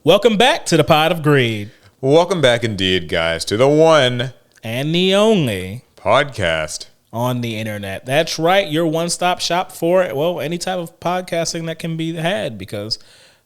Welcome back to the Pod of Greed. Welcome back indeed, guys, to the one and the only podcast on the internet. That's right, your one-stop shop for, well, any type of podcasting that can be had because,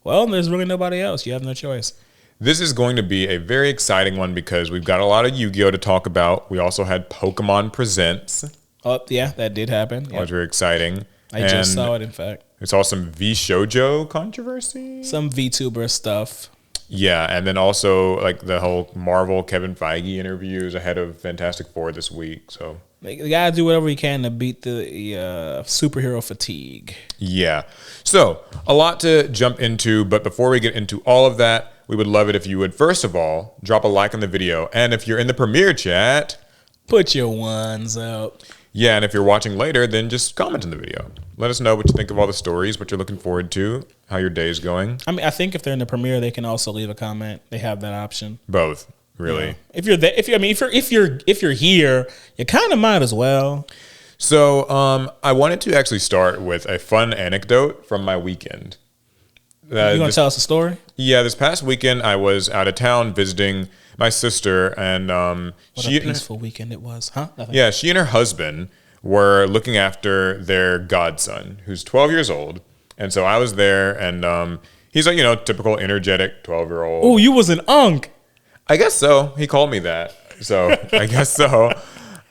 well, there's really nobody else. You have no choice. This is going to be a very exciting one because we've got a lot of Yu-Gi-Oh! To talk about. We also had Pokemon Presents. Oh, yeah, that did happen. That was very exciting. I just saw it, in fact. We saw some V-shojo controversy. Some VTuber stuff. Yeah, and then also like the whole Marvel Kevin Feige interviews ahead of Fantastic Four this week. So you gotta do whatever you can to beat the superhero fatigue. Yeah. So a lot to jump into, but before we get into all of that, we would love it if you would, first of all, drop a like on the video. And if you're in the premiere chat, put your ones up. Yeah, and if you're watching later, then just comment in the video. Let us know what you think of all the stories, what you're looking forward to, how your day's going. I mean, I think if they're in the premiere, they can also leave a comment. They have that option. Both, really. Yeah. If you're there, if you're here, you kind of might as well. So, I wanted to actually start with a fun anecdote from my weekend. You want to tell us a story? Yeah, this past weekend I was out of town visiting my sister, and what a peaceful weekend it was, huh? Nothing. Yeah, she and her husband were looking after their godson, who's 12 years old, and so I was there, and he's like, typical energetic 12-year-old. Oh, you was an unk. I guess so. He called me that, so I guess so.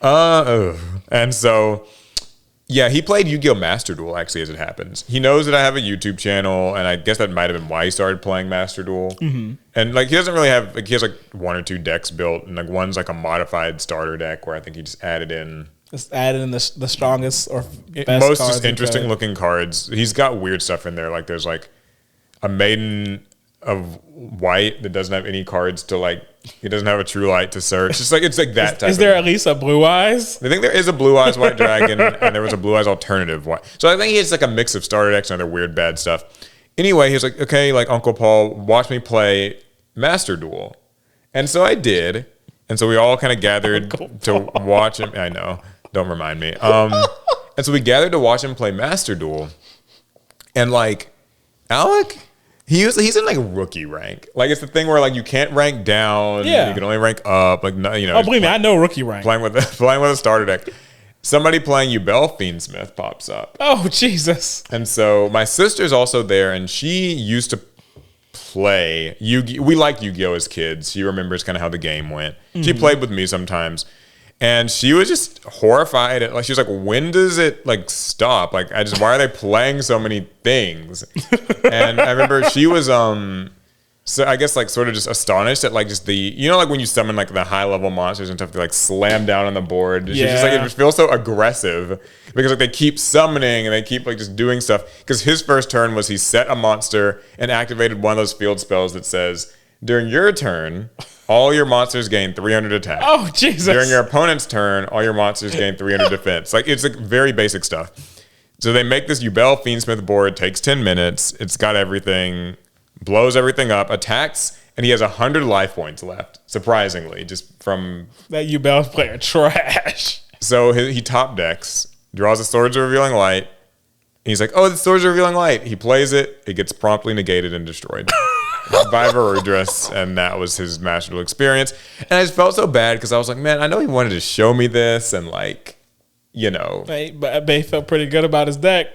And so. Yeah, he played Yu-Gi-Oh! Master Duel, actually, as it happens. He knows that I have a YouTube channel, and I guess that might have been why he started playing Master Duel. Mm-hmm. And, he doesn't really have, he has, one or two decks built, and, one's, a modified starter deck where I think he just added in... Just added in the strongest or best most cards just interesting-looking cards. He's got weird stuff in there, there's, a Maiden of White that doesn't have any cards to, he doesn't have a True Light to search. It's that type. Is there at least a Blue Eyes? I think there is a Blue Eyes White Dragon, and there was a Blue Eyes alternative white. So I think he has a mix of starter decks and other weird bad stuff. Anyway, he was like, okay, Uncle Paul, watch me play Master Duel. And so I did. And so we all kind of gathered to watch him. I know, don't remind me. And so we gathered to watch him play Master Duel. And Alec... He's in rookie rank. It's the thing where you can't rank down. Yeah. You can only rank up. Oh, believe me, I know rookie rank. Playing with a starter deck. Somebody playing Yubel Fiendsmith pops up. Oh, Jesus. And so my sister's also there, and she used to play Yu-Gi-Oh! We liked Yu-Gi-Oh! As kids. She remembers kind of how the game went. Mm-hmm. She played with me sometimes. And she was just horrified at she was like, when does it stop? Why are they playing so many things? And I remember she was so I guess sort of just astonished at just the when you summon the high level monsters and stuff, they slam down on the board. Yeah. She's just it just feels so aggressive because they keep summoning and they keep just doing stuff. Because his first turn was he set a monster and activated one of those field spells that says, during your turn, all your monsters gain 300 attack. Oh, Jesus. During your opponent's turn, all your monsters gain 300 defense. It's very basic stuff. So they make this Yubel Fiendsmith board, takes 10 minutes. It's got everything, blows everything up, attacks, and he has 100 life points left, surprisingly, just from... That Yubel player trash. So he top decks, draws the Swords of Revealing Light. He's like, oh, the Swords of Revealing Light. He plays it. It gets promptly negated and destroyed. By Varudras, and that was his Master Duel experience. And I just felt so bad because I was like, man, I know he wanted to show me this, and But he felt pretty good about his deck.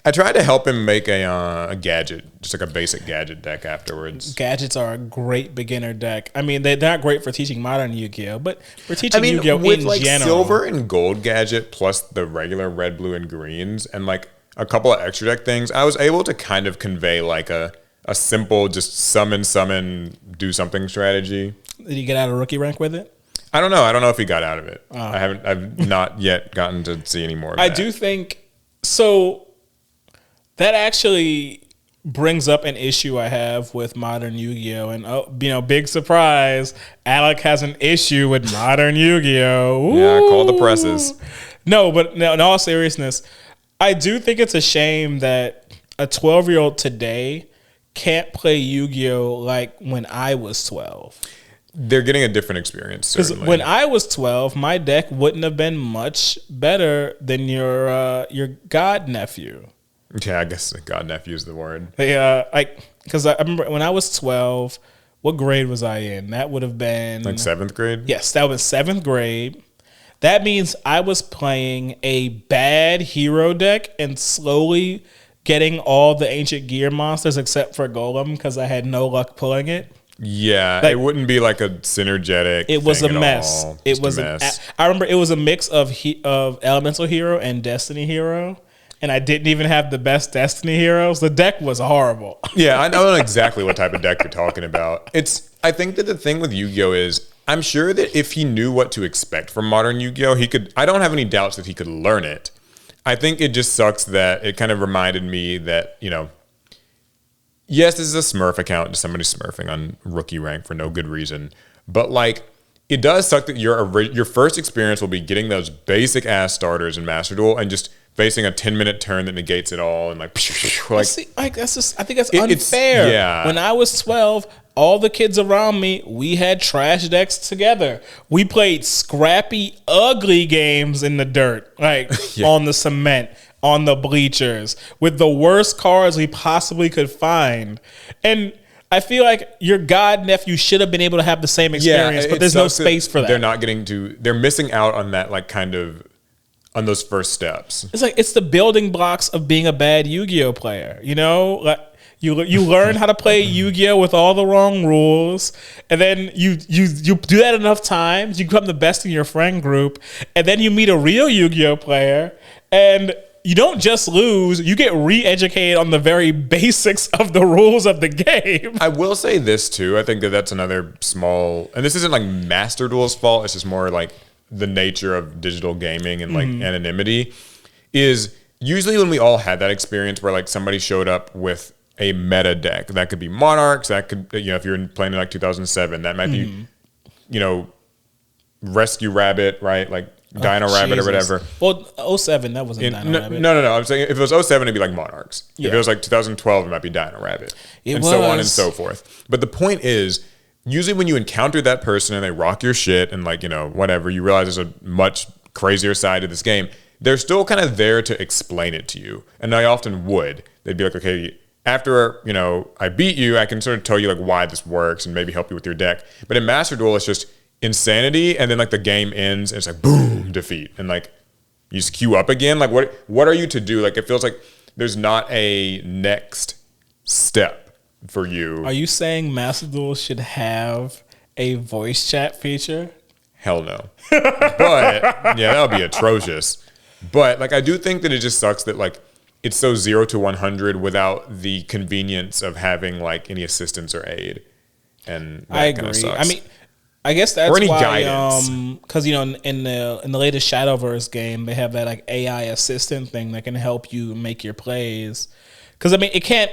I tried to help him make a gadget, just a basic gadget deck afterwards. Gadgets are a great beginner deck. I mean, they're not great for teaching modern Yu-Gi-Oh, but for teaching Yu-Gi-Oh with in general. Silver and gold gadget plus the regular red, blue, and greens, and a couple of extra deck things, I was able to kind of convey a simple just summon, do something strategy. Did he get out of rookie rank with it? I don't know. I don't know if he got out of it. I've not yet gotten to see any more of that. I do think, so that actually brings up an issue I have with modern Yu-Gi-Oh! And, big surprise, Alec has an issue with modern Yu-Gi-Oh! Ooh. Yeah, call the presses. No, but in all seriousness, I do think it's a shame that a 12-year-old today can't play Yu-Gi-Oh! Like when I was 12. They're getting a different experience, because when I was 12, my deck wouldn't have been much better than your god nephew. Yeah, I guess god nephew is the word. because I remember when I was 12, what grade was I in? That would have been Like 7th grade? Yes, that was 7th grade. That means I was playing a bad hero deck and slowly getting all the ancient gear monsters except for Golem because I had no luck pulling it. Yeah, Like, it wouldn't be like a synergetic. It was a thing at mess. all. It Just was a mess. I remember it was a mix of Elemental Hero and Destiny Hero, and I didn't even have the best Destiny heroes. The deck was horrible. Yeah, I know exactly what type of deck you're talking about. I think that the thing with Yu-Gi-Oh is I'm sure that if he knew what to expect from modern Yu-Gi-Oh, he could. I don't have any doubts that he could learn it. I think it just sucks that it kind of reminded me that, yes, this is a Smurf account, just somebody smurfing on rookie rank for no good reason. But like, it does suck that your first experience will be getting those basic ass starters in Master Duel and just facing a 10-minute turn that negates it all and like See, that's just, I think that's unfair. Yeah. When I was 12, all the kids around me, we had trash decks together. We played scrappy, ugly games in the dirt, like on the cement, on the bleachers, with the worst cards we possibly could find. And I feel like your god nephew should have been able to have the same experience, but there's no space for that. They're missing out on that, like, kind of, on those first steps. It's like, it's the building blocks of being a bad Yu-Gi-Oh player, Like, you learn how to play Yu-Gi-Oh with all the wrong rules, and then you do that enough times, you become the best in your friend group, and then you meet a real Yu-Gi-Oh player, and you don't just lose, you get re-educated on the very basics of the rules of the game. I will say this too. I think that that's another small, and this isn't like Master Duel's fault. It's just more like the nature of digital gaming and like anonymity. Is usually when we all had that experience where like somebody showed up with a meta deck that could be Monarchs, that could, if you're playing in like 2007, that might be, Rescue Rabbit, right? Like Dino Rabbit or whatever. Well, 07, that wasn't Dino Rabbit. No. I'm saying if it was 07, it'd be like Monarchs. Yeah. If it was like 2012, it might be Dino Rabbit. So on and so forth. But the point is, usually when you encounter that person and they rock your shit and like, whatever, you realize there's a much crazier side to this game, they're still kind of there to explain it to you. And I often would. They'd be like, okay, after, I beat you, I can sort of tell you like why this works and maybe help you with your deck. But in Master Duel, it's just insanity, and then like the game ends and it's like boom, defeat, and like you just queue up again. Like what are you to do? Like it feels like there's not a next step for you. Are you saying Master Duel should have a voice chat feature? Hell no. But yeah, that would be atrocious. But like I do think that it just sucks that like it's so 0 to 100 without the convenience of having like any assistance or aid. And that I agree. Sucks. I mean, I guess that's or any why, guidance. Because in the latest Shadowverse game, they have that like AI assistant thing that can help you make your plays. Because I mean, it can't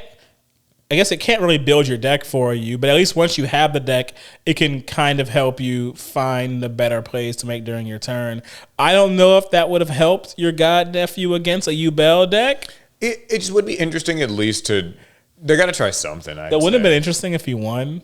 really build your deck for you, but at least once you have the deck, it can kind of help you find the better plays to make during your turn. I don't know if that would have helped your god nephew against a Yubel deck. It just would be interesting at least to. They got to try something. That wouldn't have been interesting if he won.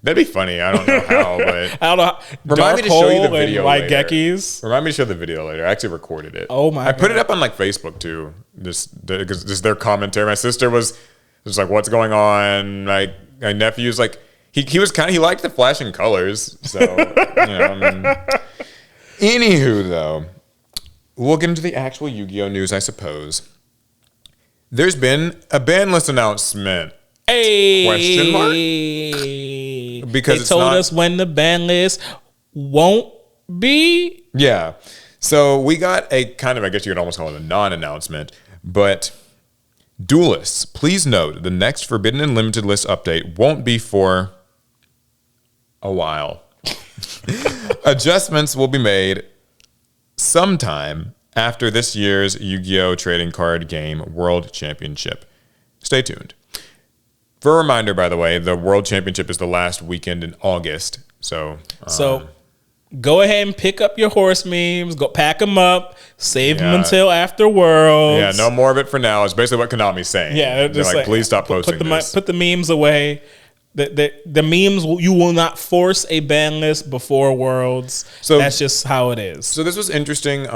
That'd be funny. I don't know how, but I don't know. Remind me to show you the video later. Gekis. Remind me to show the video later. I actually recorded it. Oh my! I put it up on like Facebook too. Just their commentary. My sister was just like, "What's going on?" Like my nephew's like, he liked the flashing colors. So Anywho, though, we'll get into the actual Yu-Gi-Oh news, I suppose. There's been a ban list announcement. Hey, question mark? Because they told us when the ban list won't be. Yeah. So we got a kind of, I guess you could almost call it a non-announcement, but duelists, please note the next Forbidden and Limited list update won't be for a while. Adjustments will be made sometime after this year's Yu-Gi-Oh! Trading Card Game World Championship. Stay tuned. For a reminder, by the way, the World Championship is the last weekend in August. So go ahead and pick up your horse memes. Go pack them up. Save them until after Worlds. Yeah, no more of it for now. It's basically what Konami's saying. Yeah, they're like, please stop posting this. Put the memes away. The memes, you will not force a ban list before Worlds. So that's just how it is. So this was interesting.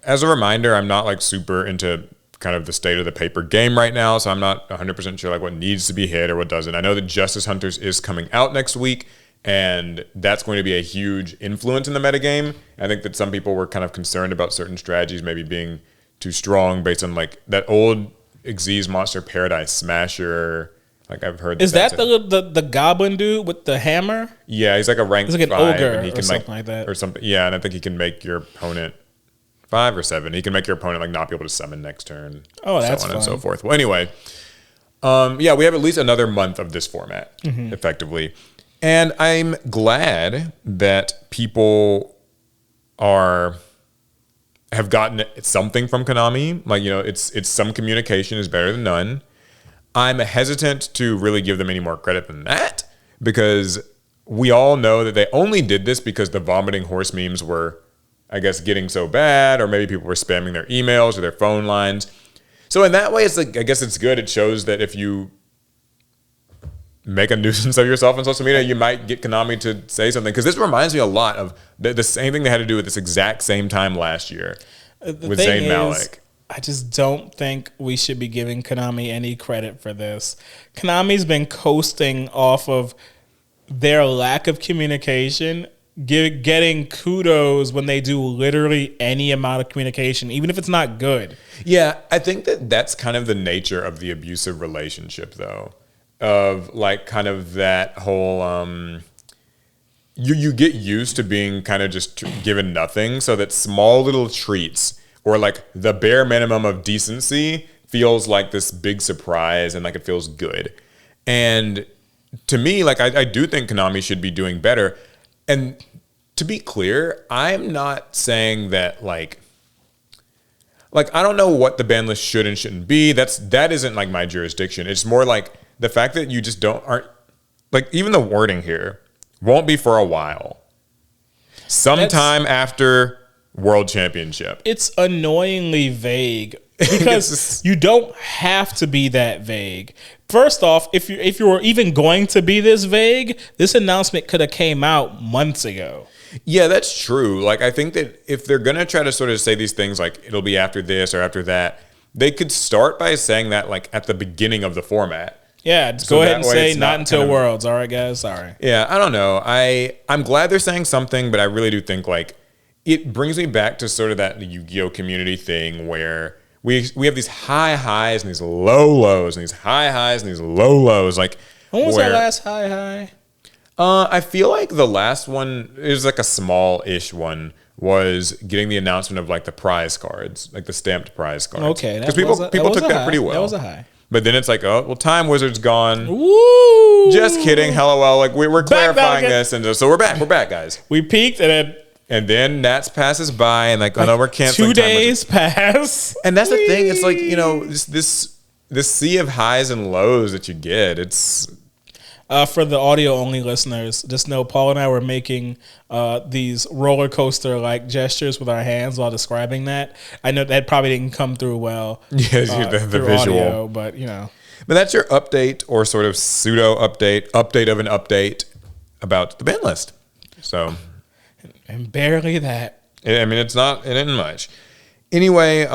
As a reminder, I'm not like super into kind of the state of the paper game right now, so I'm not 100% sure like what needs to be hit or what doesn't. I know that Justice Hunters is coming out next week, and that's going to be a huge influence in the metagame. I think that some people were kind of concerned about certain strategies maybe being too strong based on like that old Xyz Monster Paradise Smasher. Like I've heard. Is that the goblin dude with the hammer? Yeah, he's like a rank 5, ogre and he can or something like that, or something. Yeah, and I think he can make your opponent 5 or 7. He can make your opponent like not be able to summon next turn. Oh, that's so on fun. and so forth. Well, anyway, yeah, we have at least another month of this format effectively, and I'm glad that people have gotten something from Konami. Like, you know, it's some communication is better than none. I'm hesitant to really give them any more credit than that, because we all know that they only did this because the vomiting horse memes were, I guess, getting so bad, or maybe people were spamming their emails or their phone lines. So in that way, it's like, I guess it's good. It shows that if you make a nuisance of yourself on social media, you might get Konami to say something. Because this reminds me a lot of the same thing they had to do at this exact same time last year with Zayn Malik. I just don't think we should be giving Konami any credit for this. Konami's been coasting off of their lack of communication, getting kudos when they do literally any amount of communication, even if it's not good. Yeah, I think that that's kind of the nature of the abusive relationship, though, of like kind of that whole you get used to being kind of just given nothing, so that small little treats or like the bare minimum of decency feels like this big surprise, and like it feels good. And to me, like I do think Konami should be doing better. And to be clear, I'm not saying that like I don't know what the ban list should and shouldn't be. That isn't like my jurisdiction. It's more like the fact that you just aren't like, even the wording here won't be for a while. Sometime after World Championship. It's annoyingly vague because you don't have to be that vague. First off, if you were even going to be this vague, this announcement could have came out months ago. Yeah, that's true. Like, I think that if they're going to try to sort of say these things like it'll be after this or after that, they could start by saying that like at the beginning of the format. Yeah, just go ahead and say not until Worlds. All right, guys, sorry. Yeah, I don't know. I'm glad they're saying something, but I really do think like it brings me back to sort of that Yu-Gi-Oh community thing where we have these high highs and these low lows, and these high highs and these low lows. Like, when was that last high? I feel like the last one, it was like a small-ish one, was getting the announcement of like the prize cards, like the stamped prize cards. Okay, because people took that pretty well. That was a high. But then it's like, oh, well, Time Wizard's gone. Woo! Just kidding. LOL. Like we're clarifying this, and so we're back. We're back, guys. We peaked, and then Nats passes by, and like, oh no, we're canceling. 2 days pass, and that's the thing. It's like, you know, this sea of highs and lows that you get. It's for the audio only listeners, just know Paul and I were making these roller coaster like gestures with our hands while describing that. I know that probably didn't come through well. Yeah, the visual, audio, but you know. But that's your update, or sort of pseudo update of an update about the ban list. So. And barely that. I mean, it isn't much. Anyway,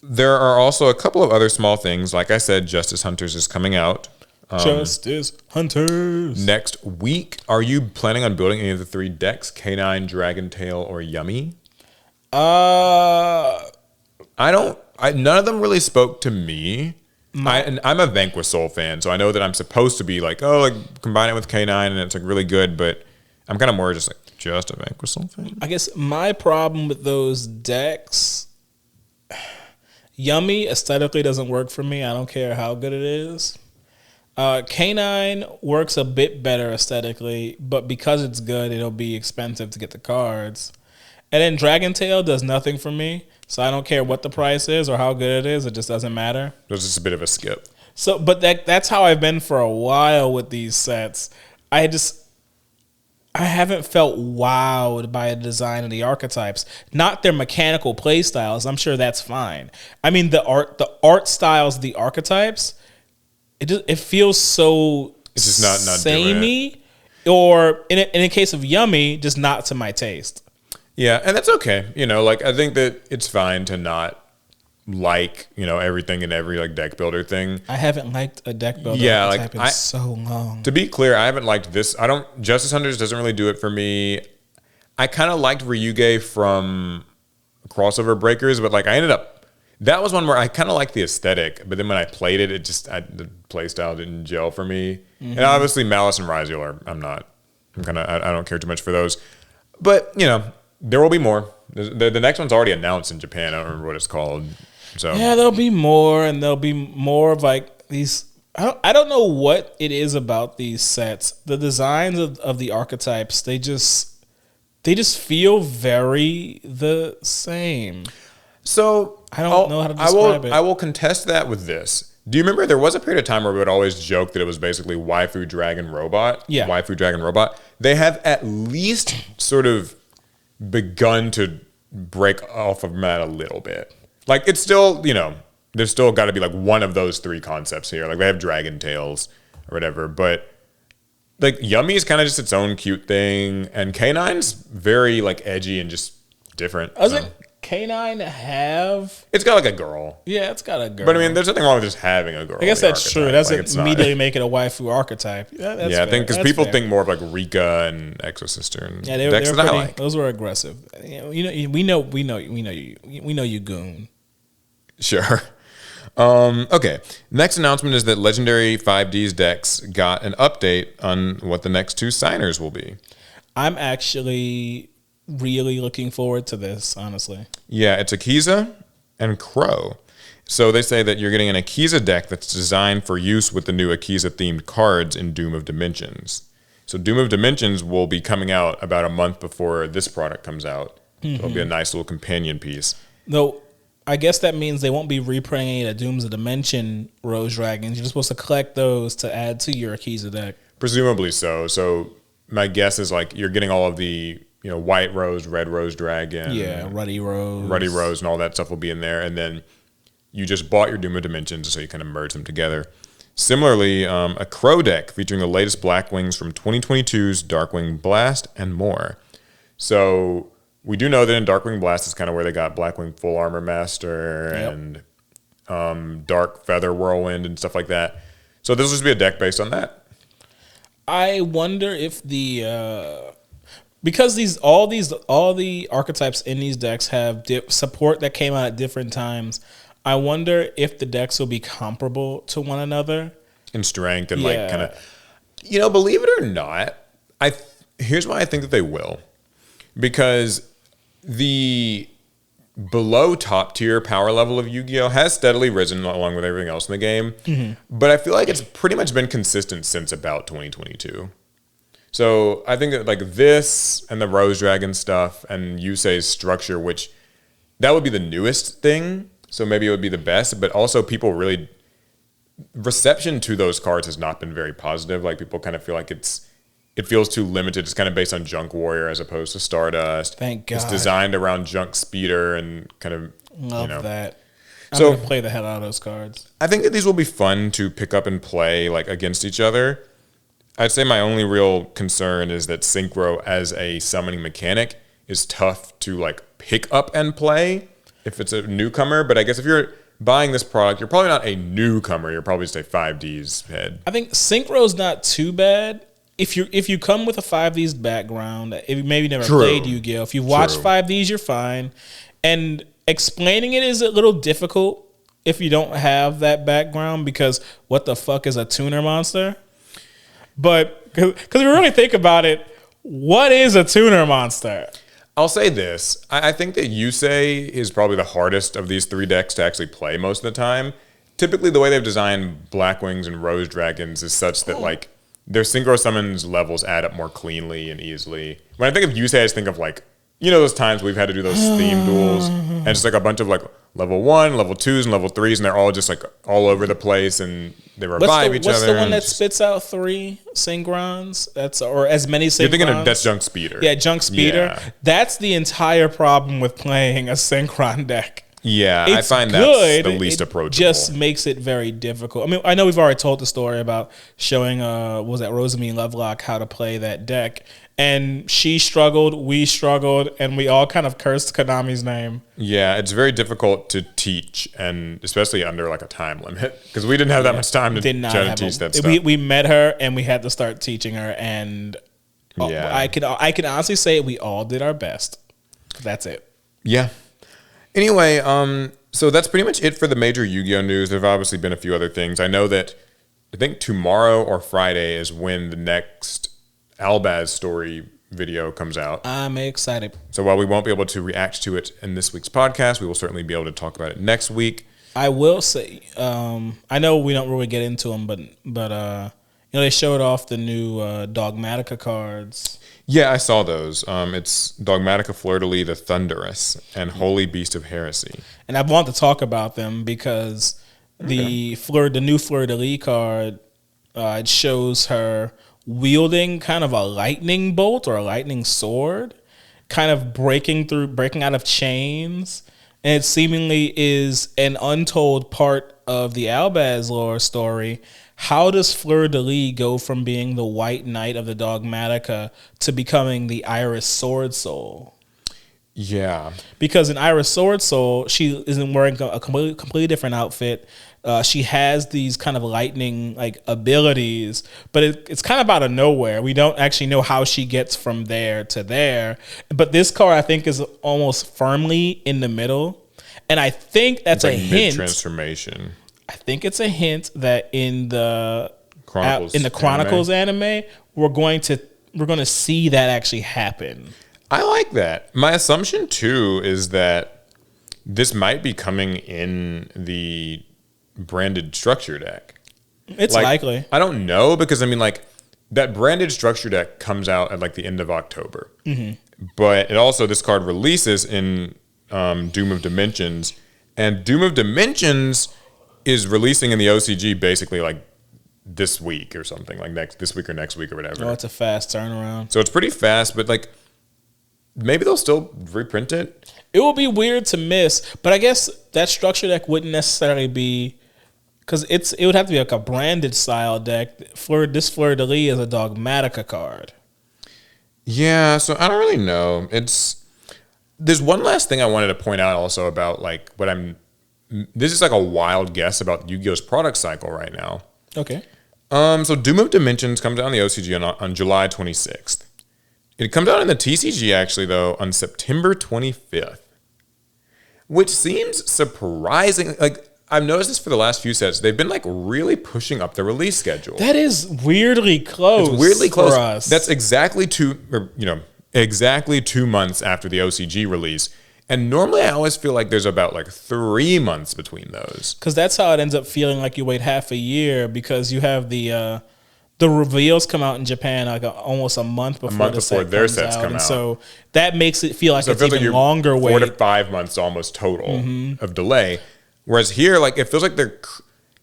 there are also a couple of other small things. Like I said, Justice Hunters is coming out. Justice Hunters. Next week. Are you planning on building any of the 3 decks? K9, Dragon Tail, or Yummy? None of them really spoke to me. I'm a Vanquish Soul fan, so I know that I'm supposed to be like, oh, like combine it with K9 and it's like really good, but I'm kind of more just a Vanquish Soul fan. I guess my problem with those decks, Yummy aesthetically doesn't work for me. I don't care how good it is. K9 works a bit better aesthetically, but because it's good, it'll be expensive to get the cards. And then Dragon Tail does nothing for me, so I don't care what the price is or how good it is. It just doesn't matter. It's just a bit of a skip. So, but that's how I've been for a while with these sets. I haven't felt wowed by the design of the archetypes, not their mechanical play styles. I'm sure that's fine. I mean, the art styles, the archetypes, it feels so it's just not samey, or in a case of Yummy, just not to my taste. Yeah, and that's okay. You know, like I think that it's fine to not like, you know, everything in every like deck builder thing. I haven't liked a deck builder archetype in so long. To be clear, I haven't liked this. Justice Hunters doesn't really do it for me. I kind of liked Ryuge from Crossover Breakers, but like that was one where I kind of liked the aesthetic, but then when I played it, the playstyle didn't gel for me. And obviously Malice and Ryziel I don't care too much for those. But, you know, there will be more. The next one's already announced in Japan. I don't remember what it's called. So yeah, there'll be more, and there'll be more of like these. I don't know what it is about these sets. The designs of the archetypes, they just feel very the same. So I don't know how to describe it. I will contest that with this. Do you remember there was a period of time where we would always joke that it was basically waifu dragon robot? Yeah. Waifu dragon robot. They have at least sort of begun to break off of that a little bit. Like it's still, you know, there's still got to be like one of those three concepts here. Like they have dragon tails or whatever, but like Yummy is kind of just its own cute thing, and K9's very like edgy and just different. Doesn't K9 have? It's got like a girl. Yeah, it's got a girl. But I mean, there's nothing wrong with just having a girl. I guess that's true. It doesn't like, immediately make it a waifu archetype. Yeah, that's I think because people fair. think more of like Rika and Exosister and yeah, they were decks that I pretty, like. those were aggressive. You know, we know you goon. Sure. Okay. Next announcement is that Legendary 5D's decks got an update on what the next two signers will be. I'm actually really looking forward to this, honestly. Yeah, it's Akiza and Crow. So they say that you're getting an Akiza deck that's designed for use with the new Akiza-themed cards in Doom of Dimensions. So Doom of Dimensions will be coming out about a month before this product comes out. So it'll be a nice little companion piece. Though, I guess that means they won't be reprinting any of the Dooms of Dimension Rose Dragons. You're just supposed to collect those to add to your Akiza deck. Presumably so. So my guess is like you're getting all of the, you know, White Rose, Red Rose Dragon. Yeah, Ruddy Rose. Ruddy Rose and all that stuff will be in there. And then you just bought your Doom of Dimensions, so you kind of merge them together. Similarly, a Crow deck featuring the latest Blackwings from 2022's Darkwing Blast and more. So we do know that in Darkwing Blast is kind of where they got Blackwing Full Armor Master and Dark Feather Whirlwind and stuff like that. So this will just be a deck based on that. I wonder if because all the archetypes in these decks have support that came out at different times. I wonder if the decks will be comparable to one another in strength and like kind of, you know, believe it or not, here's why I think that they will, because the below top tier power level of Yu-Gi-Oh has steadily risen along with everything else in the game, but I feel like it's pretty much been consistent since about 2022. So I think that like this and the Rose Dragon stuff and Yusei's structure, which that would be the newest thing. So maybe it would be the best, but also people really, reception to those cards has not been very positive. Like people kind of feel like it feels too limited. It's kind of based on Junk Warrior as opposed to Stardust. Thank God. It's designed around Junk Speeder and kind of, love that. I'm so gonna play the hell out of those cards. I think that these will be fun to pick up and play like against each other. I'd say my only real concern is that Synchro as a summoning mechanic is tough to like pick up and play if it's a newcomer, but I guess if you're buying this product, you're probably not a newcomer. You're probably just a 5D's head. I think Synchro's not too bad. If you come with a 5D's background, if you maybe never played Yu-Gi-Oh, if you've watched 5D's, you're fine. And explaining it is a little difficult if you don't have that background, because what the fuck is a tuner monster? But because if you really think about it, what is a tuner monster? I'll say this. I think that Yusei is probably the hardest of these three decks to actually play most of the time. Typically, the way they've designed Blackwings and Rose Dragons is such that like their synchro summons levels add up more cleanly and easily. When I think of Yusei, I just think of like, you know, those times we've had to do those theme duels and just like a bunch of like level 1, level 2s, and level 3s, and they're all just like all over the place and they revive each other. What's the one that spits out 3 Syngrons? Or as many Syngrons? You're thinking of that's Junk Speeder. Yeah, Junk Speeder. Yeah. That's the entire problem with playing a Synchron deck. Yeah, It's I find good. that's the least it approachable. just makes it very difficult. I mean, I know we've already told the story about showing what was that Rosamine Lovelock how to play that deck, and she struggled, we struggled, and we all kind of cursed Konami's name. Yeah, it's very difficult to teach, and especially under like a time limit, because we didn't have that much time to Did not try to have teach a, that stuff. we met her and we had to start teaching her, and Yeah. I can honestly say we all did our best. That's it. Yeah. Anyway, so that's pretty much it for the major Yu-Gi-Oh news. There've obviously been a few other things. I know that I think tomorrow or Friday is when the next Albaz story video comes out. I'm excited. So while we won't be able to react to it in this week's podcast, we will certainly be able to talk about it next week. I will say, I know we don't really get into them, but they showed off the new Dogmatica cards. Yeah, I saw those. It's Dogmatica Fleur-de-Lis the Thunderous and Holy Beast of Heresy. And I want to talk about them because the new Fleur-de-Lis card, it shows her wielding kind of a lightning bolt or a lightning sword, kind of breaking out of chains. And it seemingly is an untold part of the Albaz lore story. How does Fleur-de-Lis go from being the White Knight of the Dogmatica to becoming the Iris Sword Soul? Yeah. Because in Iris Sword Soul, she isn't wearing a completely different outfit. She has these kind of lightning like abilities, but it's kind of out of nowhere. We don't actually know how she gets from there to there. But this card, I think, is almost firmly in the middle. And I think that's It's like a hint. Mid-transformation. I think it's a hint that in the Chronicles anime, we're going to see that actually happen. I like that. My assumption too is that this might be coming in the branded structure deck. It's likely. I don't know, because I mean, like, that branded structure deck comes out at like the end of October. Mm-hmm. But it also, this card releases in Doom of Dimensions, and Doom of Dimensions is releasing in the OCG basically like this week or something, like this week or next week or whatever. Oh, it's a fast turnaround. So it's pretty fast, but like maybe they'll still reprint it. It will be weird to miss, but I guess that structure deck wouldn't necessarily be, because it would have to be like a branded style deck. This Fleur-de-Lis is a Dogmatica card. Yeah, so I don't really know. There's one last thing I wanted to point out also about like this is like a wild guess about Yu-Gi-Oh's product cycle right now. Okay. So Doom of Dimensions comes out on the OCG on July 26th. It comes out in the TCG actually though on September 25th, which seems surprising. Like, I've noticed this for the last few sets. They've been like really pushing up the release schedule. That is weirdly close. It's weirdly close for us. That's exactly 2 months after the OCG release. And normally I always feel like there's about like 3 months between those. Because that's how it ends up feeling, like you wait half a year, because you have the reveals come out in Japan like almost a month before their sets come out. So that makes it feel like it's feels even longer wait. 4 to 5 months almost total of delay. Whereas here, like, it feels like they're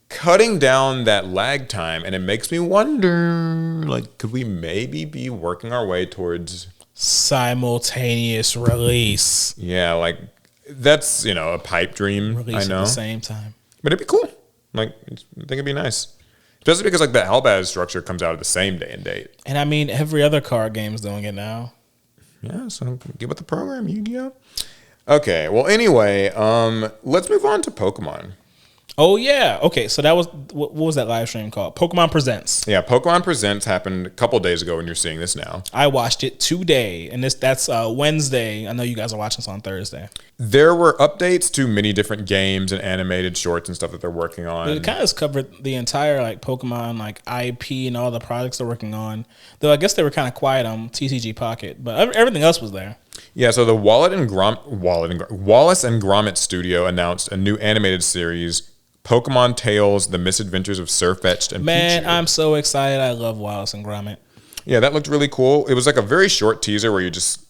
cutting down that lag time, and it makes me wonder, like, could we maybe be working our way towards simultaneous release? Yeah, like, that's, a pipe dream. Release I know. at the same time. But it'd be cool. Like, I think it'd be nice. Especially because, like, the Albaz structure comes out at the same day and date. And I mean, every other card game's doing it now. Yeah, so get with the program, Yu-Gi-Oh! Okay, well, anyway, let's move on to Pokemon. Oh, yeah. Okay, so that was, what was that live stream called? Pokemon Presents. Yeah, Pokemon Presents happened a couple days ago, and you're seeing this now. I watched it today, and that's Wednesday. I know you guys are watching this on Thursday. There were updates to many different games and animated shorts and stuff that they're working on. It kind of covered the entire like Pokemon like IP and all the projects they're working on. Though I guess they were kind of quiet on TCG Pocket, but everything else was there. Yeah, so the Wallace and Gromit studio announced a new animated series, Pokemon Tales: The Misadventures of Sirfetch'd and Man, Pichu. I'm so excited. I love Wallace and Gromit. Yeah, that looked really cool. It was like a very short teaser where you just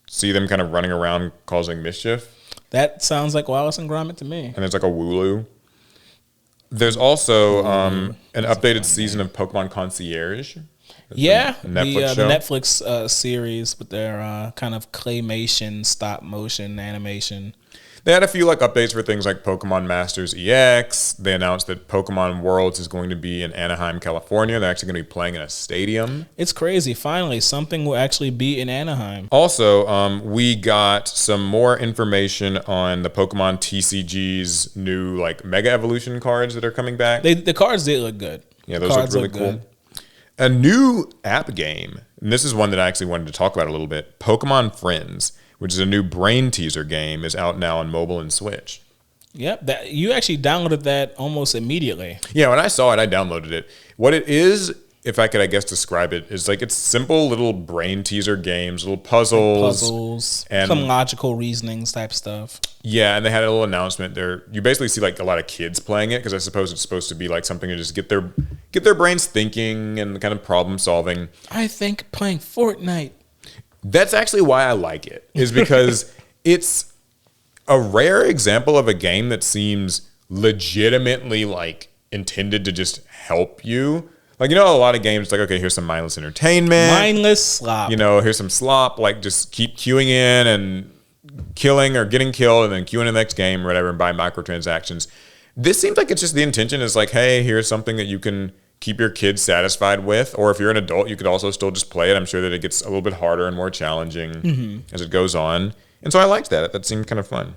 see them kind of running around causing mischief. That sounds like Wallace and Gromit to me. And there's like a Wooloo. There's also an updated season of Pokemon Concierge. Yeah, the Netflix series with their kind of claymation, stop motion animation. They had a few like updates for things like Pokemon Masters EX. They announced that Pokemon Worlds is going to be in Anaheim, California. They're actually going to be playing in a stadium. It's crazy. Finally, something will actually be in Anaheim. Also, we got some more information on the Pokemon TCG's new like Mega Evolution cards that are coming back. The cards did look good. Yeah, those look really cool. A new app game, and this is one that I actually wanted to talk about a little bit. Pokemon Friends, which is a new brain teaser game, is out now on mobile and Switch. Yep, you actually downloaded that almost immediately. Yeah, when I saw it, I downloaded it. What it is, if I could, I guess, describe it, is like it's simple little brain teaser games, little puzzles, and some logical reasonings type stuff. Yeah, and they had a little announcement there. You basically see like a lot of kids playing it because I suppose it's supposed to be like something to just get their brains thinking and kind of problem solving. I think playing Fortnite. That's actually why I like it, is because it's a rare example of a game that seems legitimately like intended to just help you. Like, you know, a lot of games, like, okay, here's some mindless entertainment. Mindless slop. You know, here's some slop, like just keep queuing in and killing or getting killed and then queuing in the next game or whatever and buy microtransactions. This seems like it's just the intention is like, hey, here's something that you can keep your kids satisfied with. Or if you're an adult, you could also still just play it. I'm sure that it gets a little bit harder and more challenging as it goes on. And so I liked that. That seemed kind of fun.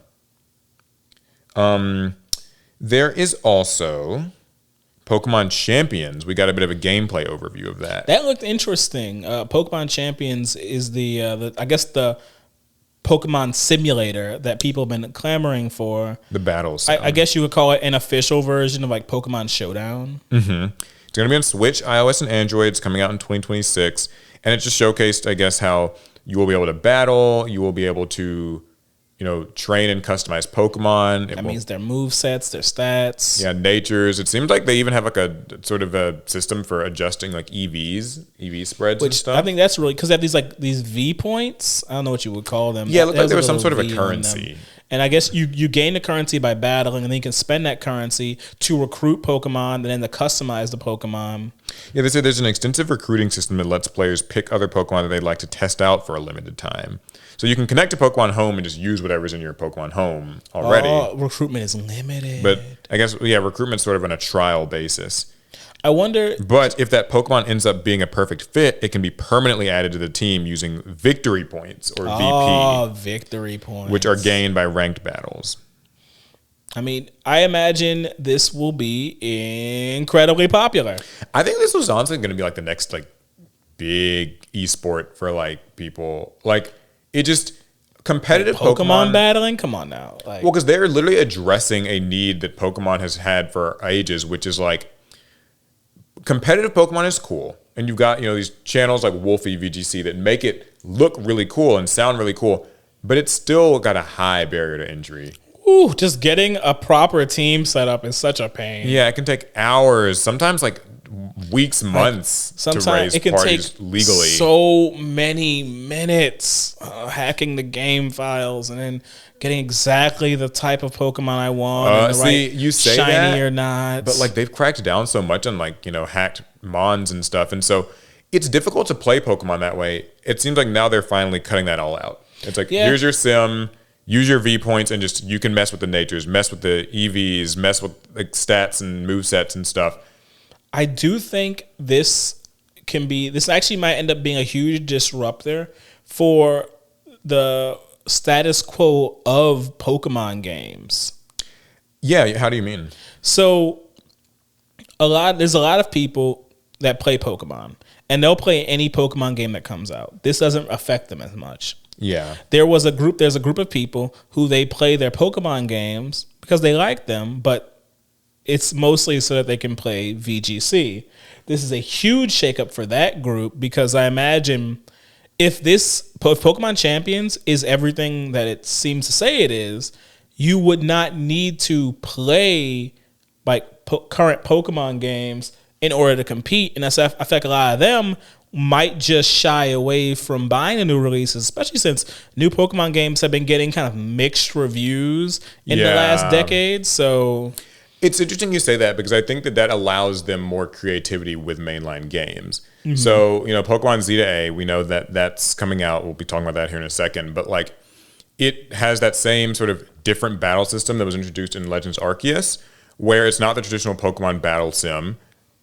There is also Pokemon Champions. We got a bit of a gameplay overview of that. That looked interesting. Pokemon Champions is the I guess the Pokemon simulator that people have been clamoring for. The battles. I guess you would call it an official version of like Pokemon Showdown. Mm-hmm. It's going to be on Switch, iOS, and Android. It's coming out in 2026. And it just showcased, I guess, how you will be able to battle. You will be able to, you know, train and customize Pokemon. That means their movesets, their stats. Yeah, natures. It seems like they even have like a sort of a system for adjusting like EV spreads and stuff. I think that's really because they have these V points. I don't know what you would call them. Yeah, it looked like there was some sort of a currency. And I guess you gain the currency by battling, and then you can spend that currency to recruit Pokemon and then to customize the Pokemon. Yeah, they say there's an extensive recruiting system that lets players pick other Pokemon that they'd like to test out for a limited time. So you can connect to Pokemon Home and just use whatever's in your Pokemon Home already. Oh, recruitment is limited. But I guess, yeah, recruitment's sort of on a trial basis. I wonder... But if that Pokemon ends up being a perfect fit, it can be permanently added to the team using victory points, or VP. Oh, victory points. Which are gained by ranked battles. I mean, I imagine this will be incredibly popular. I think this was honestly going to be like the next like big esport for like people. Like, it just... Competitive Pokemon battling? Come on now. Well, because they're literally addressing a need that Pokemon has had for ages, which is like... Competitive Pokemon is cool, and you've got, you know, these channels like Wolfie VGC that make it look really cool and sound really cool, but it's still got a high barrier to entry. Ooh, just getting a proper team set up is such a pain. Yeah, it can take hours, sometimes like weeks, months to raise it can parties take legally. So many minutes hacking the game files and then getting exactly the type of Pokemon I want. And the right you say shiny that, or not. but like they've cracked down so much on like, you know, hacked Mons and stuff, and so it's difficult to play Pokemon that way. It seems like now they're finally cutting that all out. It's like, here's your sim, use your V points, and just you can mess with the natures, mess with the EVs, mess with like stats and movesets and stuff. I do think this actually might end up being a huge disruptor for the status quo of Pokemon games. Yeah, how do you mean? So there's a lot of people that play Pokemon, and they'll play any Pokemon game that comes out. This doesn't affect them as much. Yeah. There's a group of people who they play their Pokemon games because they like them, but it's mostly so that they can play VGC. This is a huge shakeup for that group because I imagine if Pokemon Champions is everything that it seems to say it is, you would not need to play like current Pokemon games in order to compete. And I feel like a lot of them might just shy away from buying the new releases, especially since new Pokemon games have been getting kind of mixed reviews in the last decade. So... It's interesting you say that because I think that allows them more creativity with mainline games. Mm-hmm. So, you know, Pokemon Z to A, we know that that's coming out. We'll be talking about that here in a second. But like, it has that same sort of different battle system that was introduced in Legends Arceus, where it's not the traditional Pokemon battle sim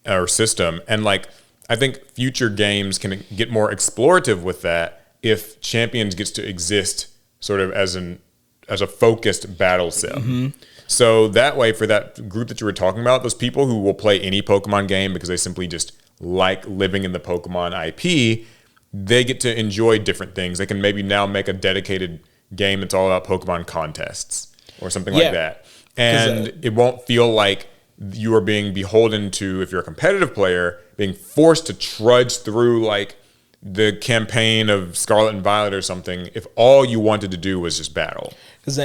or system. And like, I think future games can get more explorative with that if Champions gets to exist sort of as a focused battle sim. So that way, for that group that you were talking about, those people who will play any Pokemon game because they simply just like living in the Pokemon IP, they get to enjoy different things. They can maybe now make a dedicated game that's all about Pokemon contests or something like that. And it won't feel like you are being beholden to, if you're a competitive player, being forced to trudge through like the campaign of Scarlet and Violet or something, if all you wanted to do was just battle. Because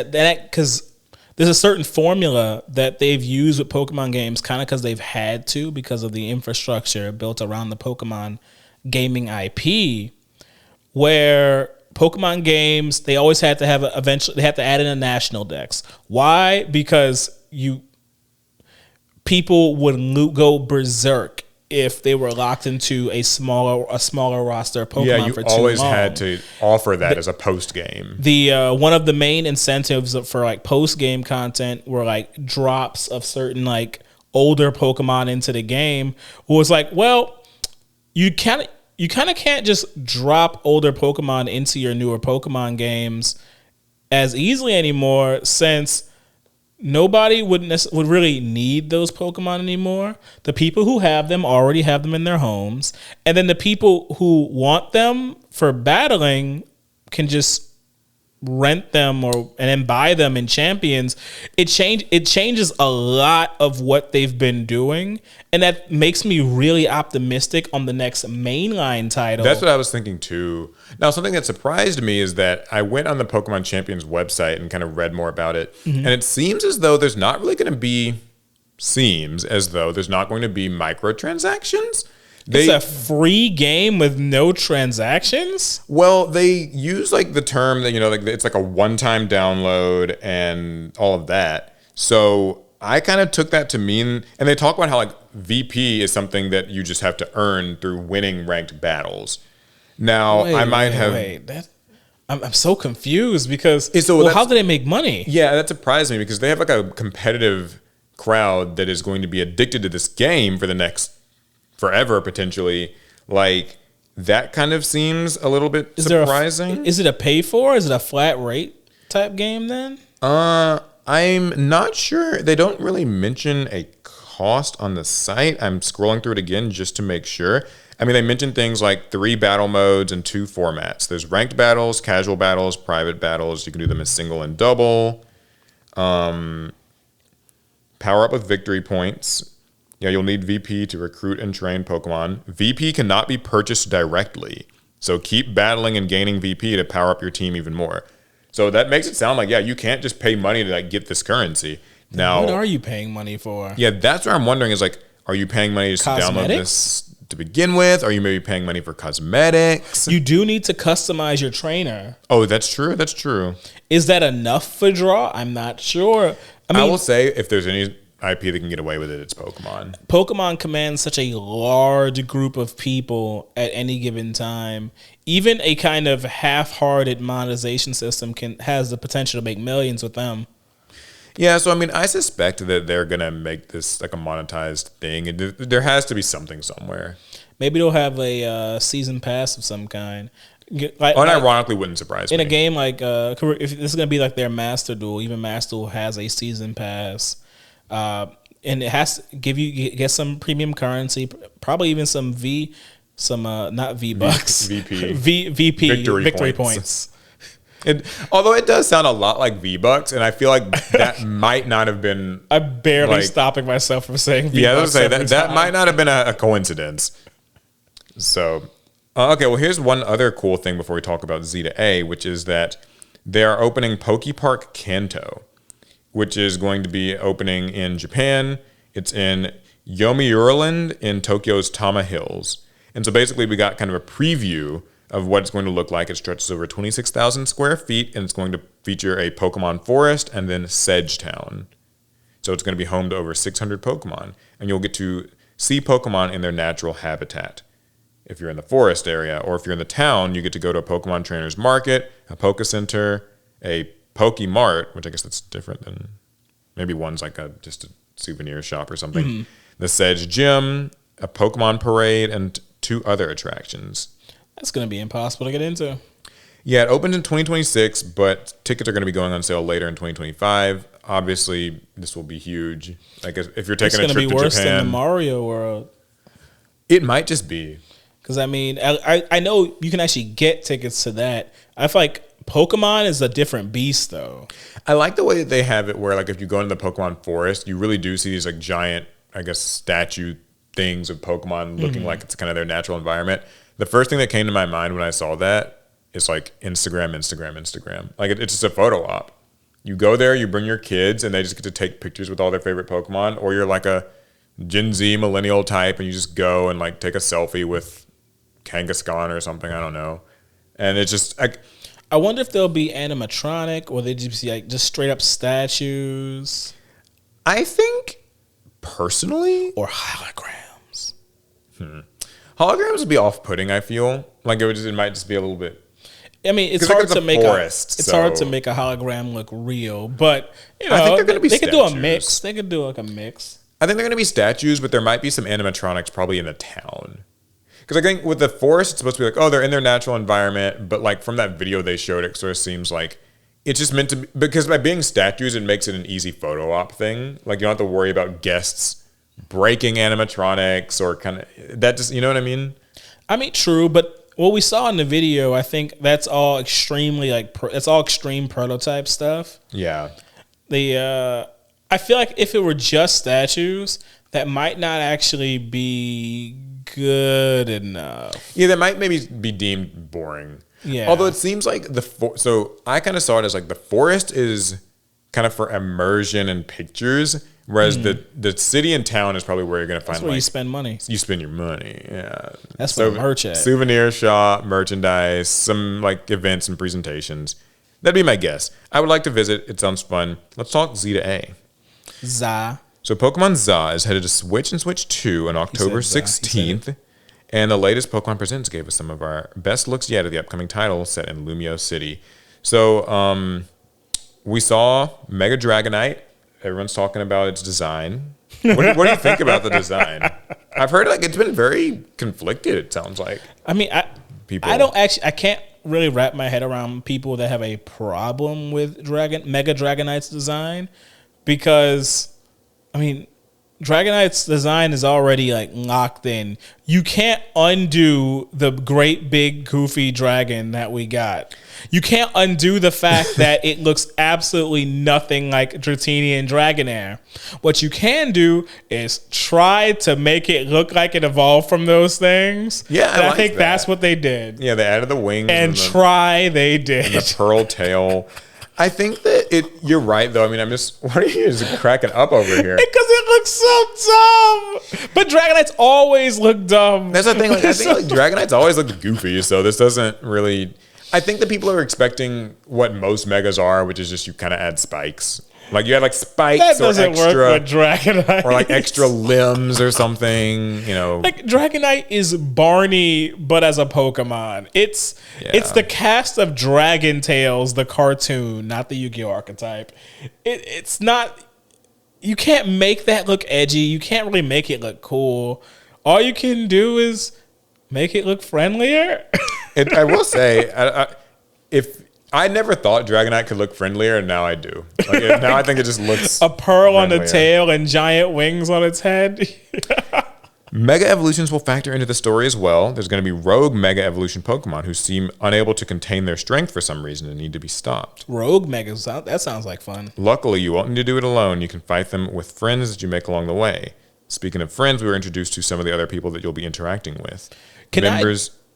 there's a certain formula that they've used with Pokemon games, kind of because they've had to, because of the infrastructure built around the Pokemon gaming IP, where Pokemon games, they always had to have eventually they had to add in a national dex. Why? Because people would go berserk if they were locked into a smaller roster of Pokemon for too long. Yeah, you always had to offer that as a post game. The one of the main incentives for like post game content were like drops of certain like older Pokemon into the game. It was like, well, you kind of can't just drop older Pokemon into your newer Pokemon games as easily anymore, since nobody would really need those Pokemon anymore. The people who have them already have them in their homes. And then the people who want them for battling can just rent them and then buy them in Champions. It changes a lot of what they've been doing. And that makes me really optimistic on the next mainline title. That's what I was thinking too. Now, something that surprised me is that I went on the Pokemon Champions website and kind of read more about it. And it seems as though there's not going to be microtransactions. It's a free game with no transactions? Well, they use like the term that, like it's like a one-time download and all of that. So I kind of took that to mean, and they talk about how like VP is something that you just have to earn through winning ranked battles. Now, I'm so confused because how do they make money? Yeah, that surprised me because they have like a competitive crowd that is going to be addicted to this game for the next forever, potentially. Like, that kind of seems a little bit surprising. Is it a pay for? Is it a flat rate type game then? I'm not sure. They don't really mention a cost on the site. I'm scrolling through it again just to make sure. I mean, they mentioned things like 3 battle modes and 2 formats. There's ranked battles, casual battles, private battles. You can do them as single and double. Power up with victory points. Yeah, you'll need VP to recruit and train Pokemon. VP cannot be purchased directly. So keep battling and gaining VP to power up your team even more. So that makes it sound like, you can't just pay money to like get this currency. Now, what are you paying money for? Yeah, that's what I'm wondering is like, are you paying money just to download this to begin with? Are you maybe paying money for cosmetics? You do need to customize your trainer. Oh, that's true. That's true. Is that enough for draw? I'm not sure. I will say if there's any IP that can get away with it, it's Pokemon. Pokemon commands such a large group of people at any given time. Even a kind of half-hearted monetization system has the potential to make millions with them. Yeah, so I mean, I suspect that they're gonna make this like a monetized thing. There has to be something somewhere. Maybe they'll have a season pass of some kind. Unironically, wouldn't surprise me. In a game like if this is gonna be like their Master Duel, even Master Duel has a season pass. And it has to get some premium currency, probably even some not V-Bucks, VP victory points. Although it does sound a lot like V-Bucks, and I feel like that might not have been. I'm barely stopping myself from saying V-Bucks. Yeah, I was gonna say that might not have been a coincidence. So, okay, well, here's one other cool thing before we talk about Z to A, which is that they are opening Pokepark Kanto, which is going to be opening in Japan. It's in Yomiuriland in Tokyo's Tama Hills. And so basically we got kind of a preview of what it's going to look like. It stretches over 26,000 square feet, and it's going to feature a Pokemon forest and then Sedge Town. So it's going to be home to over 600 Pokemon, and you'll get to see Pokemon in their natural habitat. If you're in the forest area, or if you're in the town, you get to go to a Pokemon trainer's market, a Poke Center, a Pokemart, which I guess that's different than maybe one's like just a souvenir shop or something. The Sedge Gym, a Pokemon parade, and 2 other attractions. That's going to be impossible to get into. Yeah, it opens in 2026, but tickets are going to be going on sale later in 2025. Obviously, this will be huge. Like if you're taking a trip to Japan, it's going to be worse than the Mario World. It might just be. Because I mean, I know you can actually get tickets to that. I feel like Pokemon is a different beast, though. I like the way that they have it, where like if you go into the Pokemon forest, you really do see these like giant, I guess, statue things of Pokemon looking like it's kind of their natural environment. The first thing that came to my mind when I saw that is like Instagram. Like it's just a photo op. You go there, you bring your kids, and they just get to take pictures with all their favorite Pokemon. Or you're like a Gen Z millennial type, and you just go and like take a selfie with Kangaskhan or something. I don't know. And it's just like, I wonder if they'll be animatronic or they just be like just straight up statues. I think personally, or holograms. Holograms would be off-putting. I feel like it might just be a little bit. I mean, it's hard to make hard to make a hologram look real, but you know, I think they're going to be. They could do a mix. They could do like a mix. I think they're going to be statues, but there might be some animatronics probably in the town. Because I think with the forest, it's supposed to be like, oh, they're in their natural environment, but like from that video they showed, it sort of seems like it's just meant to be, because by being statues, it makes it an easy photo op thing. Like you don't have to worry about guests breaking animatronics or kind of that. Just, you know what I mean? I mean, true, but what we saw in the video, I think that's all extremely like it's all extreme prototype stuff. Yeah. I feel like if it were just statues, that might not actually be good enough. Yeah, that might maybe be deemed boring. Yeah. Although it seems like so I kind of saw it as like the forest is kind of for immersion and pictures, whereas the city and town is probably where you're going to find that's where you spend money. You spend your money, yeah. That's where merch at. Souvenir shop, merchandise, some like events and presentations. That'd be my guess. I would like to visit. It sounds fun. Let's talk Z to A. ZA. So Pokemon ZA is headed to Switch and Switch 2 on October 16th. And the latest Pokemon Presents gave us some of our best looks yet of the upcoming title set in Lumio City. So we saw Mega Dragonite. Everyone's talking about its design. What do you think about the design? I've heard like it's been very conflicted, it sounds like. I mean, I can't really wrap my head around people that have a problem with Mega Dragonite's design, because I mean, Dragonite's design is already like locked in. You can't undo the great big goofy dragon that we got. You can't undo the fact that it looks absolutely nothing like Dratini and Dragonair. What you can do is try to make it look like it evolved from those things. Yeah, and I think that's what they did. Yeah, they added the wings and they did. And the pearl tail. I think that you're right, though. I mean, what are you just cracking up over here? Because it looks so dumb. But Dragonites always look dumb. That's the thing. Like, I think like Dragonites always look goofy, so this doesn't really. I think that people are expecting what most megas are, which is just you kind of add spikes. Like you have like spikes that doesn't or extra, work with Dragonite. Or like extra limbs or something, you know. Like Dragonite is Barney, but as a Pokemon. It's the cast of Dragon Tales, the cartoon, not the Yu-Gi-Oh archetype. It's not. You can't make that look edgy. You can't really make it look cool. All you can do is make it look friendlier. I will say, if I never thought Dragonite could look friendlier, and now I do. Like, now I think it just looks a pearl friendlier. On the tail and giant wings on its head. Mega evolutions will factor into the story as well. There's going to be rogue Mega Evolution Pokemon who seem unable to contain their strength for some reason and need to be stopped. Rogue Megas, that sounds like fun. Luckily, you won't need to do it alone. You can fight them with friends that you make along the way. Speaking of friends, we were introduced to some of the other people that you'll be interacting with.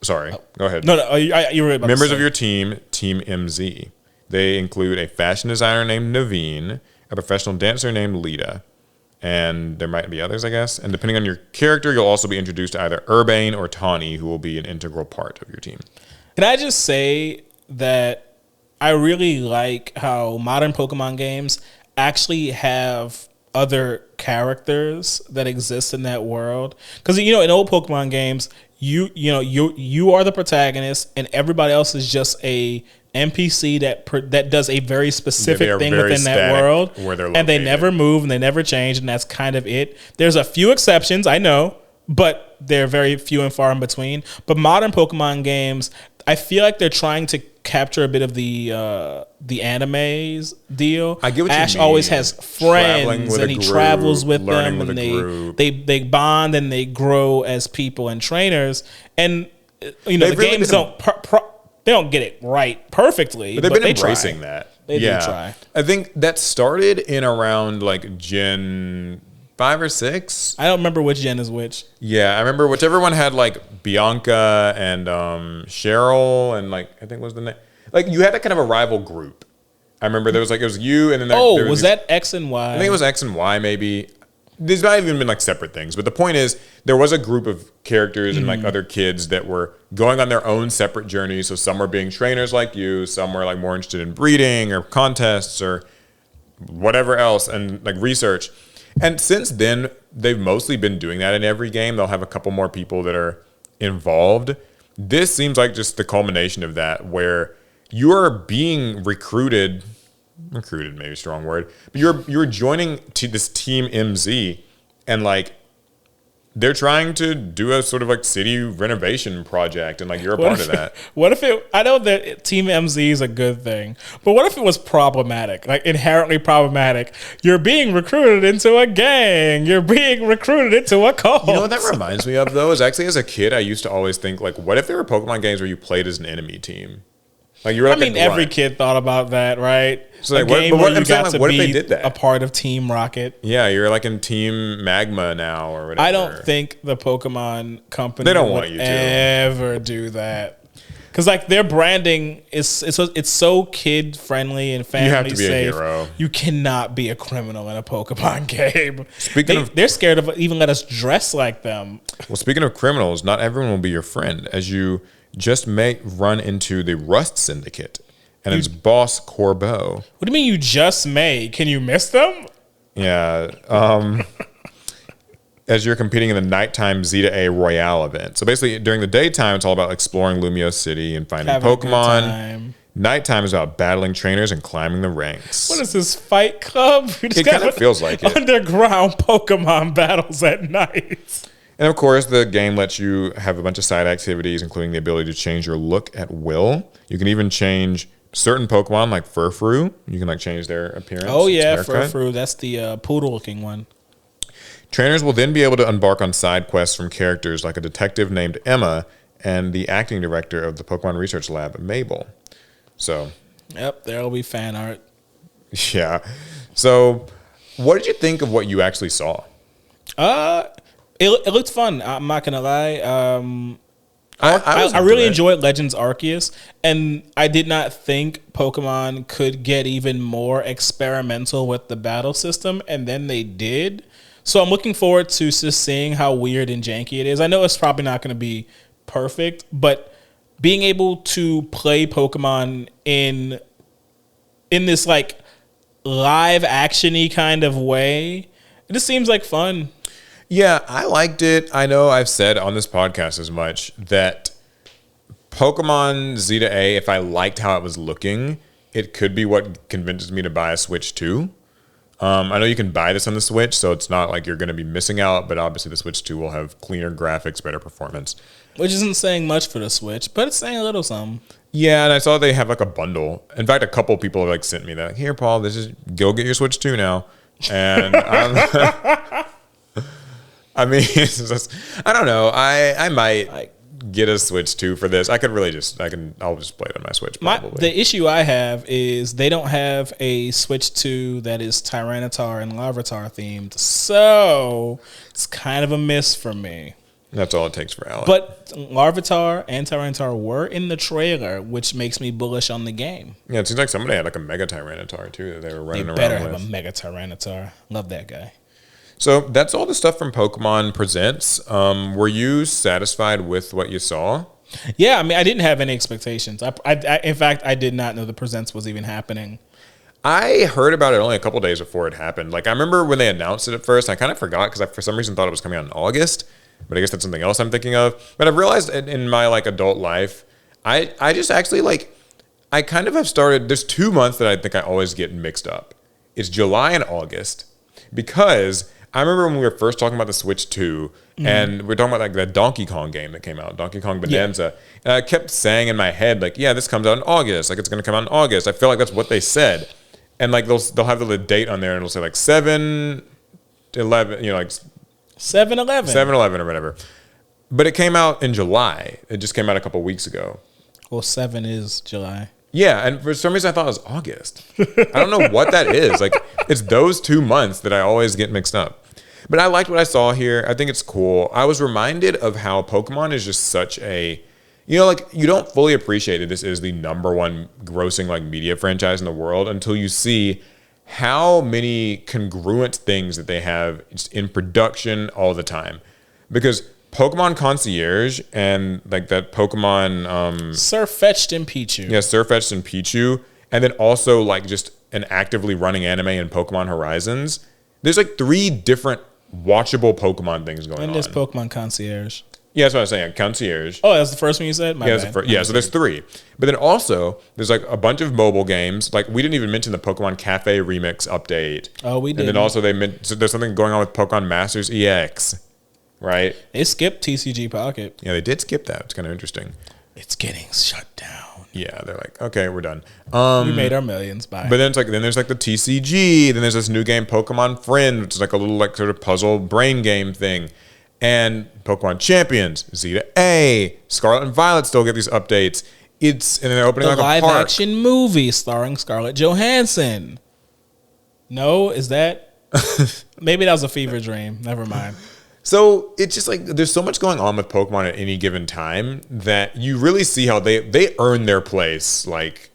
Sorry, go ahead. No, you were about Members of your team, Team MZ. They include a fashion designer named Naveen, a professional dancer named Lita, and there might be others, I guess. And depending on your character, you'll also be introduced to either Urbane or Tawny, who will be an integral part of your team. Can I just say that I really like how modern Pokemon games actually have other characters that exist in that world? Because, you know, in old Pokemon games, you are the protagonist and everybody else is just a NPC that does a very specific are thing very within that static world, where they're and they located. never move and they never change, and that's kind of it. There's a few exceptions, I know, but they're very few and far in between. But modern Pokemon games, I feel like they're trying to capture a bit of the animes deal. I get what you Ash mean. always has Traveling friends with and a he group, travels with learning them, with and a group. they bond and they grow as people and trainers. And you know, They've the really games been- they don't get it right perfectly, But they've but been they embracing try. that. They do yeah. try. I think that started in around like Gen 5 or 6. I don't remember which gen is which. Yeah, I remember whichever one had like Bianca and Cheryl and like I think was the name. Like you had a kind of a rival group. I remember there was like it was you and then there Was these- that X and Y? I think it was X and Y maybe. These might have even been like separate things, but the point is there was a group of characters and like other kids that were going on their own separate journeys. So some were being trainers like you, some were like more interested in breeding or contests or whatever else and like research. And since then, they've mostly been doing that in every game. They'll have a couple more people that are involved. This seems like just the culmination of that, where you are being recruited maybe a strong word, but you're joining this team MZ, and like they're trying to do a sort of like city renovation project, and like you're a part of that. What if it? I know that Team MZ is a good thing, but what if it was problematic, like inherently problematic? You're being recruited into a gang. You're being recruited into a cult. You know what that reminds me of though is actually as a kid I used to always think like, what if there were Pokemon games where you played as an enemy team? Like you were like I mean, every kid thought about that, right? So a like, what- game but what- where you I'm saying, got like, to what if they be did that? a part of Team Rocket. Yeah, you're like in Team Magma now or whatever. I don't think the Pokemon company They don't would want you to. ever do that. Because like their branding is it's so kid friendly and family have to be a safe. hero. You cannot be a criminal in a Pokemon game. Speaking of- they're scared of even let us dress like them. Well, speaking of criminals, not everyone will be your friend, as you just may run into the Rust Syndicate and its boss Corbeau. What do you mean you just may? Can you miss them? Yeah. As you're competing in the nighttime Zeta A Royale event. So basically, during the daytime, it's all about exploring Lumio City and finding Having a good Pokemon. time. Nighttime is about battling trainers and climbing the ranks. What is this, Fight Club? We just It kinda got feels like it. underground Pokemon battles at night. And of course, the game lets you have a bunch of side activities, including the ability to change your look at will. You can even change certain Pokemon, like Furfrou. You can like change their appearance. Oh its yeah, haircut. Furfrou. That's the poodle-looking one. Trainers will then be able to embark on side quests from characters like a detective named Emma and the acting director of the Pokemon Research Lab, Mabel. So, Yep, there'll be fan art. yeah. So, what did you think of what you actually saw? It looked fun. I'm not gonna lie. was I really into it. enjoyed Legends Arceus, and I did not think Pokemon could get even more experimental with the battle system, and then they did. So I'm looking forward to just seeing how weird and janky it is. I know it's probably not going to be perfect, but being able to play Pokemon in this like live action-y kind of way, it just seems like fun. Yeah, I liked it. I know I've said on this podcast as much that Pokemon Zeta A, if I liked how it was looking, it could be what convinces me to buy a Switch 2. I know you can buy this on the Switch, so it's not like you're going to be missing out, but obviously the Switch 2 will have cleaner graphics, better performance. Which isn't saying much for the Switch, but it's saying a little something. Yeah, and I saw they have like a bundle. In fact, a couple people have like sent me that. Like, here, Paul, go get your Switch 2 now. And I mean, it's just, I don't know. I might get a Switch 2 for this. I'll just play it on my Switch probably. The issue I have is they don't have a Switch 2 that is Tyranitar and Larvitar themed. So it's kind of a miss for me. That's all it takes for Alex. But Larvitar and Tyranitar were in the trailer, which makes me bullish on the game. Yeah, it seems like somebody had like a Mega Tyranitar too that they were running around Better with. have a Mega Tyranitar. Love that guy. So that's all the stuff from Pokemon Presents. Were you satisfied with what you saw? Yeah, I mean, I didn't have any expectations. In fact, I did not know the Presents was even happening. I heard about it only a couple days before it happened. Like I remember when they announced it at first, I kind of forgot because I for some reason thought it was coming out in August. But I guess that's something else I'm thinking of. But I've realized in my like adult life, I just actually like I kind of have started. There's 2 months that I think I always get mixed up. It's July and August, because I remember when we were first talking about the Switch 2, and we were talking about like that Donkey Kong game that came out, Donkey Kong Bonanza. Yeah. And I kept saying in my head, like, yeah, this comes out in August. Like, it's going to come out in August. I feel like that's what they said. And like they'll have the date on there, and it'll say like 7/11, like 7/11. 7/11 or whatever. But it came out in July. It just came out a couple weeks ago. Well, 7 is July. Yeah, and for some reason I thought it was August. I don't know what that is. Like, it's those 2 months that I always get mixed up. But I liked what I saw here. I think it's cool. I was reminded of how Pokemon is just such a, like, you don't fully appreciate that this is the #1 grossing like media franchise in the world until you see how many congruent things that they have just in production all the time. Because Pokemon Concierge and like that Pokemon Surfetched and Pichu. Yeah, Surfetch'd and Pichu. And then also like just an actively running anime in Pokemon Horizons. There's like 3 different watchable Pokemon things going on. And there's Pokemon Concierge. Yeah, that's what I was saying. Concierge. Oh, that's the first one you said? Yeah, so there's 3. But then also, there's like a bunch of mobile games. Like, we didn't even mention the Pokemon Cafe Remix update. Oh, we did. And then also so there's something going on with Pokemon Masters EX. Right? They skipped TCG Pocket. Yeah, they did skip that. It's kind of interesting. It's getting shut down. Yeah, they're like, okay, we're done. We made our millions. Bye. But then there's like the TCG. Then there's this new game, Pokemon Friend, which is like a little like sort of puzzle brain game thing. And Pokemon Champions, Zeta A, Scarlet and Violet still get these updates. And then they're opening like a park. Live action movie starring Scarlett Johansson. No, is that? Maybe that was a fever dream. Never mind. So it's just like there's so much going on with Pokemon at any given time that you really see how they earn their place, like,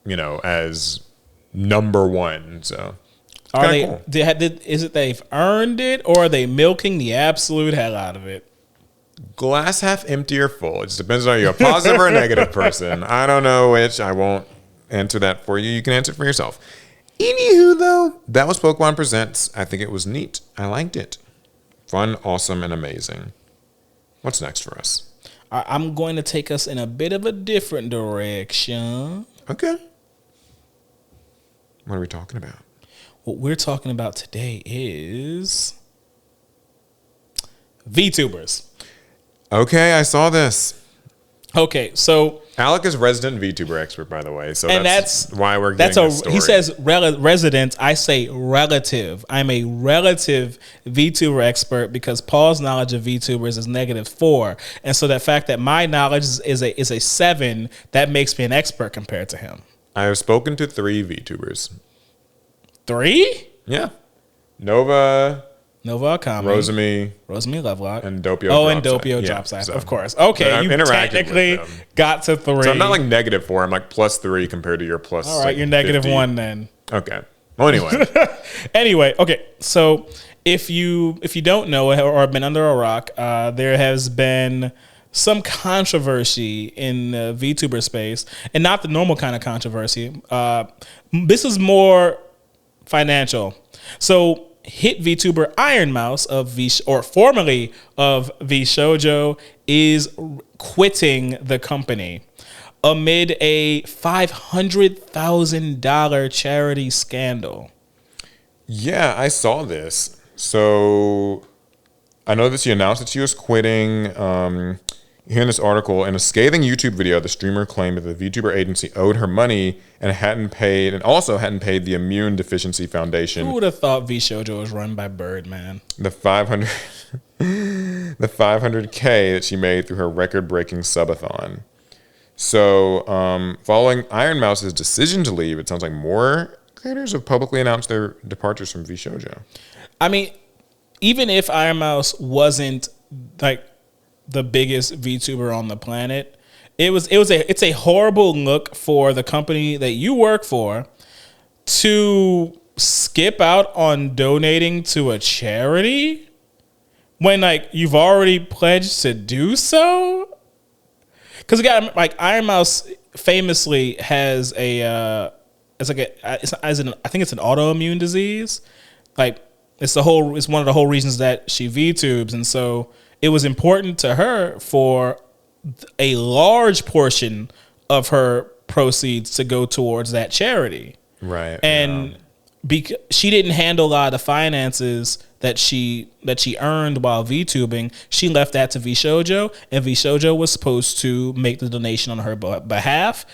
as #1. So are they? Cool. Is it they've earned it, or are they milking the absolute hell out of it? Glass half empty or full. It just depends on you're a positive or a negative person. I don't know which. I won't answer that for you. You can answer it for yourself. Anywho, though, that was Pokemon Presents. I think it was neat. I liked it. Fun, awesome, and amazing. What's next for us? I'm going to take us in a bit of a different direction. Okay. What are we talking about? What we're talking about today is VTubers. Okay, I saw this. Okay, so Alec is resident VTuber expert, by the way. So that's why we're getting this story. He says resident. I say relative. I'm a relative VTuber expert because Paul's knowledge of VTubers is -4, and so that fact that my knowledge is a 7, that makes me an expert compared to him. I have spoken to 3 VTubers. 3? Yeah, Nova Akami, Rosemi Lovelock, and Doppio. Oh, and Doppio Drops Life, of course. Okay, you technically got to 3. So I'm not like -4. I'm like +3 compared to your plus. All right, like you're 50. -1 then. Okay. Well, anyway. Okay. So if you don't know or have been under a rock, there has been some controversy in the VTuber space, and not the normal kind of controversy. This is more financial. So hit VTuber Iron Mouse formerly of V-shojo is quitting the company amid a $500,000 charity scandal. Yeah, I saw this. So I know that she announced that she was quitting. Here in this article, in a scathing YouTube video, the streamer claimed that the VTuber agency owed her money and also hadn't paid the Immune Deficiency Foundation. Who would have thought V-shojo was run by Birdman? The $500K that she made through her record-breaking subathon. So, following Iron Mouse's decision to leave, it sounds like more creators have publicly announced their departures from V-shojo. I mean, even if Iron Mouse wasn't like the biggest VTuber on the planet, it's a horrible look for the company that you work for to skip out on donating to a charity when like you've already pledged to do so. Because again, like Iron Mouse famously has I think it's an autoimmune disease. Like it's one of the whole reasons that she VTubes, and so it was important to her for a large portion of her proceeds to go towards that charity. Right. And because she didn't handle a lot of the finances that she earned while VTubing, she left that to V-shojo, and V-shojo was supposed to make the donation on her behalf.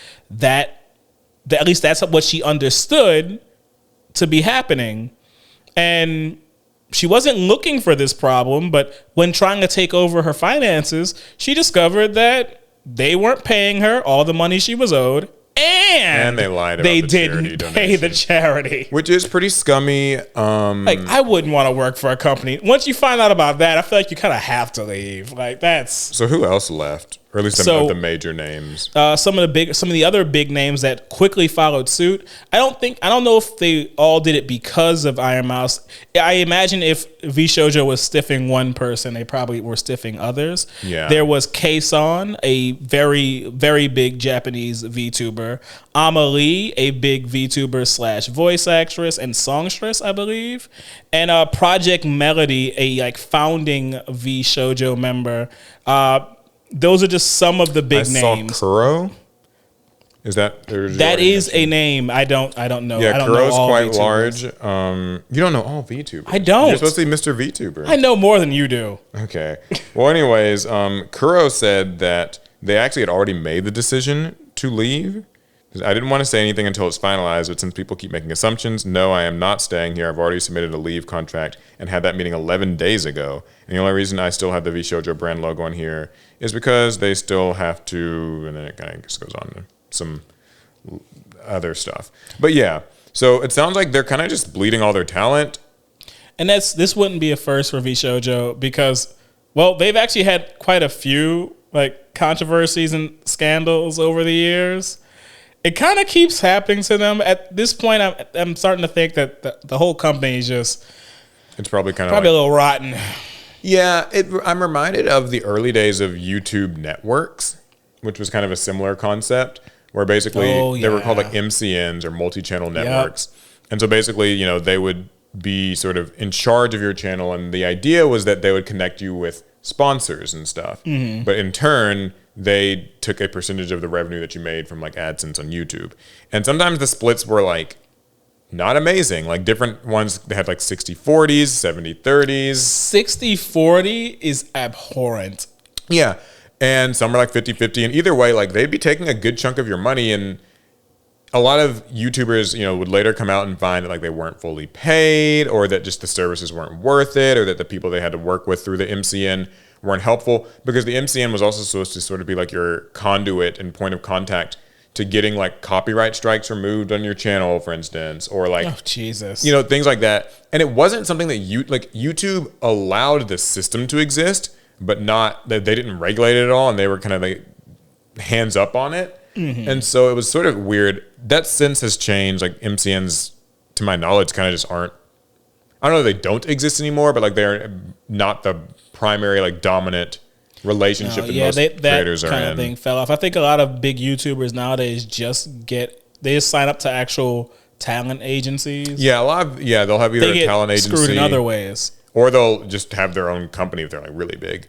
At least that's what she understood to be happening. And she wasn't looking for this problem, but when trying to take over her finances, she discovered that they weren't paying her all the money she was owed. And they lied about they the didn't pay the charity. Which is pretty scummy. Like, I wouldn't want to work for a company. Once you find out about that, I feel like you kind of have to leave. Like, that's... So who else left? Or at least some of the major names. Some of the other big names that quickly followed suit. I don't know if they all did it because of Iron Mouse. I imagine if V-shojo was stiffing one person, they probably were stiffing others. Yeah. There was K-san, a very, very big Japanese VTuber. Amelie, a big VTuber / voice actress and songstress, I believe. And Project Melody, a founding V-shojo member. Those are just some of the big names. Saw Kuro. Is that is a name? I don't know. Yeah, I don't Kuro's know all quite VTubers. large. You don't know all VTubers. I don't. You're supposed to be Mr. VTuber. I know more than you do. Okay. Well, anyways, Kuro said that they actually had already made the decision to leave. I didn't want to say anything until it's finalized, but since people keep making assumptions, no, I am not staying here. I've already submitted a leave contract and had that meeting 11 days ago. And the only reason I still have the V-shojo brand logo on here is because they still have to, and then it kind of just goes on to some other stuff. But yeah, so it sounds like they're kind of just bleeding all their talent. And this wouldn't be a first for V-shojo because, well, they've actually had quite a few controversies and scandals over the years. It kind of keeps happening to them. At this point, I'm starting to think that the whole company is just... It's probably a little rotten. Yeah, I'm reminded of the early days of YouTube networks, which was kind of a similar concept, where basically they were called MCNs or multi-channel networks. Yep. And so basically, they would be sort of in charge of your channel, and the idea was that they would connect you with sponsors and stuff. Mm-hmm. But in turn, they took a percentage of the revenue that you made from AdSense on YouTube. And sometimes the splits were not amazing. Different ones, they had 60-40s, 70-30s. 60-40 is abhorrent. Yeah. And some are 50-50. And either way, they'd be taking a good chunk of your money. And a lot of YouTubers, would later come out and find that they weren't fully paid, or that just the services weren't worth it, or that the people they had to work with through the MCN weren't helpful, because the MCN was also supposed to sort of be your conduit and point of contact to getting copyright strikes removed on your channel, for instance, or oh Jesus, things like that. And it wasn't something that YouTube allowed the system to exist, but not that they didn't regulate it at all, and they were kind of hands up on it. Mm-hmm. And so it was sort of weird. That since has changed. MCNs, to my knowledge, kind of just aren't. I don't know, they don't exist anymore, but they're not the primary dominant relationship that most creators are in. That kind of thing fell off. I think a lot of big YouTubers nowadays just sign up to actual talent agencies. Yeah, they'll have either a talent agency, screwed in other ways, or they'll just have their own company if they're really big.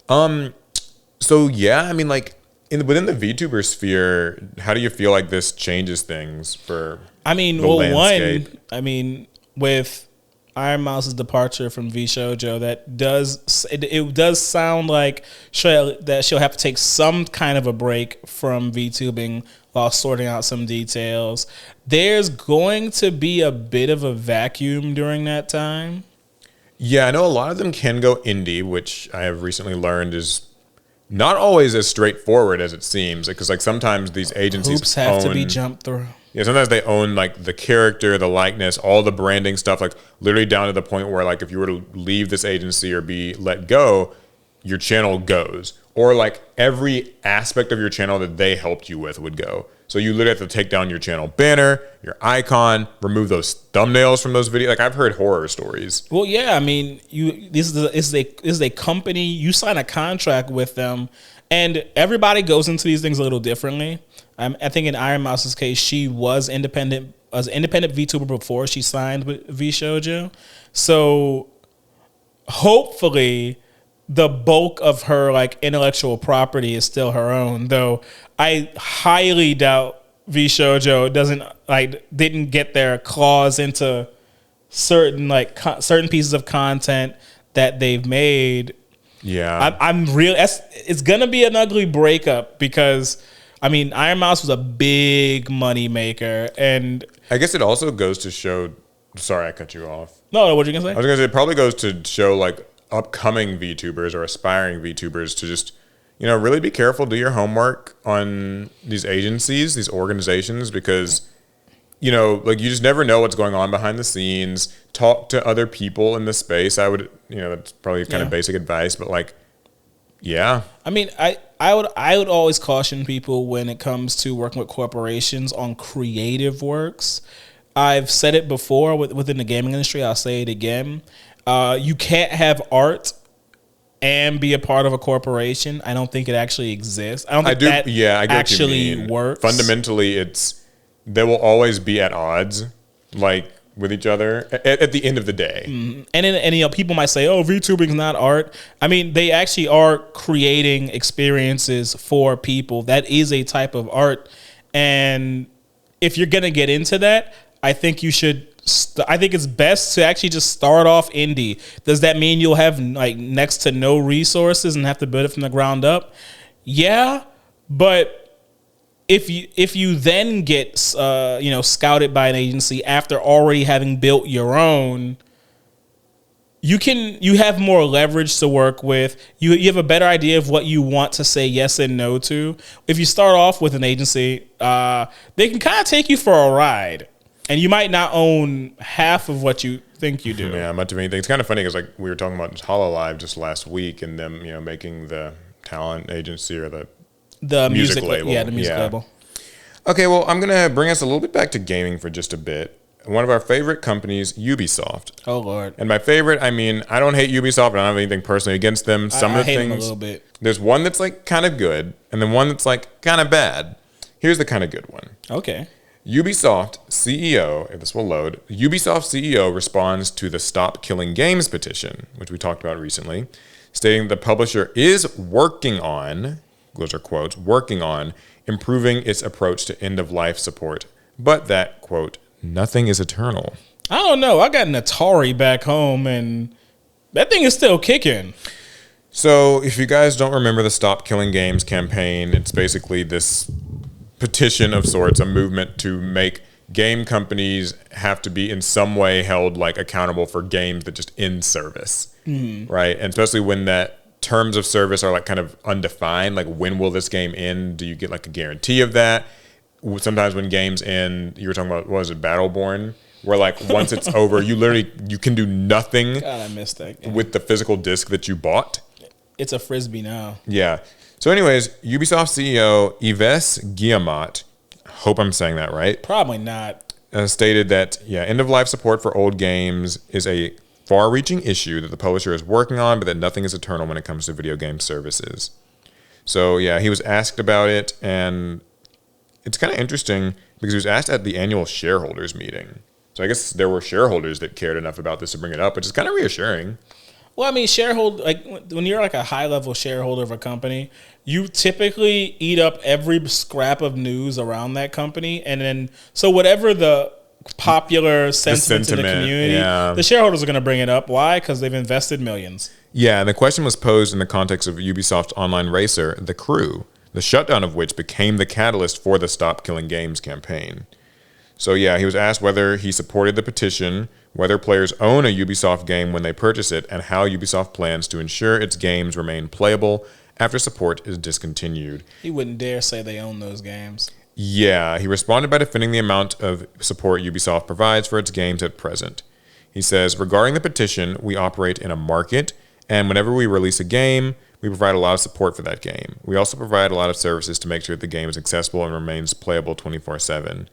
So yeah, I mean, within the VTuber sphere, how do you feel this changes things for? I mean, landscape? With Iron Mouse's departure from V-shojo, it does sound like she'll have to take some kind of a break from VTubing while sorting out some details. There's going to be a bit of a vacuum during that time. Yeah, I know a lot of them can go indie, which I have recently learned is not always as straightforward as it seems, because sometimes these agencies hoops have to be jumped through. Yeah, sometimes they own the character, the likeness, all the branding stuff, literally down to the point where if you were to leave this agency or be let go, your channel goes. Or every aspect of your channel that they helped you with would go. So you literally have to take down your channel banner, your icon, remove those thumbnails from those videos. I've heard horror stories. Well, yeah, I mean, this is a company, you sign a contract with them, and everybody goes into these things a little differently. I think in Iron Mouse's case, she was an independent VTuber before she signed with V-shojo. So hopefully the bulk of her intellectual property is still her own, though I highly doubt V-shojo didn't get their claws into certain certain pieces of content that they've made. Yeah, I'm real. It's gonna be an ugly breakup because I mean Iron Mouse was a big money maker, and I guess it also goes to show. Sorry, I cut you off. No, what you gonna say? I was gonna say it probably goes to show like upcoming VTubers or aspiring VTubers to just, you know, really be careful, do your homework on these agencies, these organizations, because, you know, like you just never know what's going on behind the scenes. Talk to other people in the space. I would, you know, that's probably kind of basic advice, but like, yeah. I mean, I would always caution people when it comes to working with corporations on creative works. I've said it before within the gaming industry. I'll say it again. You can't have art and be a part of a corporation. I don't think it actually exists. I don't think that I get actually what you mean. works. Fundamentally, they will always be at odds, like with each other at the end of the day. Mm-hmm. And you know, people might say, "Oh, VTubing is not art." I mean, they actually are creating experiences for people. That is a type of art, and if you're gonna get into that, I think you should. I think it's best to actually just start off indie. Does that mean you'll have like next to no resources and have to build it from the ground up? Yeah, but if you then get scouted by an agency after already having built your own, you have more leverage to work with. You have a better idea of what you want to say yes and no to. If you start off with an agency, they can kind of take you for a ride. And you might not own half of what you think you do. Yeah, much of anything. It's kind of funny because like we were talking about HoloLive just last week, and them, you know, making the talent agency or the music label. Yeah, the music label. Okay, well, I'm gonna bring us a little bit back to gaming for just a bit. One of our favorite companies, Ubisoft. Oh Lord. And my favorite, I mean, I don't hate Ubisoft, and I don't have anything personally against them. Some of the hate things, them a little bit. There's one that's like kind of good, and then one that's like kind of bad. Here's the kind of good one. Okay. Ubisoft CEO, if this will load, Ubisoft CEO responds to the Stop Killing Games petition, which we talked about recently, stating the publisher is working on, those are quotes, working on improving its approach to end-of-life support, but that, quote, nothing is eternal. I don't know. I got an Atari back home, and that thing is still kicking. So if you guys don't remember the Stop Killing Games campaign, it's basically this petition of sorts, a movement to make game companies have to be in some way held like accountable for games that just end service, right? And especially when that terms of service are like kind of undefined, like when will this game end? Do you get like a guarantee of that? Sometimes when games end, you were talking about, what was it, Battleborn? Where like once it's over, you can do nothing. God, I missed that game. With the physical disc that you bought. It's a Frisbee now. Yeah. So anyways, Ubisoft CEO Yves Guillemot, hope I'm saying that right, Probably not. Stated that, end-of-life support for old games is a far-reaching issue that the publisher is working on, but that nothing is eternal when it comes to video game services. So yeah, he was asked about it, and it's kind of interesting because he was asked at the annual shareholders meeting. So I guess there were shareholders that cared enough about this to bring it up, which is kind of reassuring. Well, I mean, when you're like a high-level shareholder of a company, you typically eat up every scrap of news around that company, and then so whatever the popular sentiment in the community, the shareholders are going to bring it up. Why? Because they've invested millions. Yeah, and the question was posed in the context of Ubisoft's online racer, The Crew, the shutdown of which became the catalyst for the Stop Killing Games campaign. So yeah, he was asked whether he supported the petition, whether players own a Ubisoft game when they purchase it, and how Ubisoft plans to ensure its games remain playable after support is discontinued. He wouldn't dare say they own those games. Yeah, he responded by defending the amount of support Ubisoft provides for its games at present. He says, regarding the petition, we operate in a market, and whenever we release a game, we provide a lot of support for that game. We also provide a lot of services to make sure that the game is accessible and remains playable 24/7.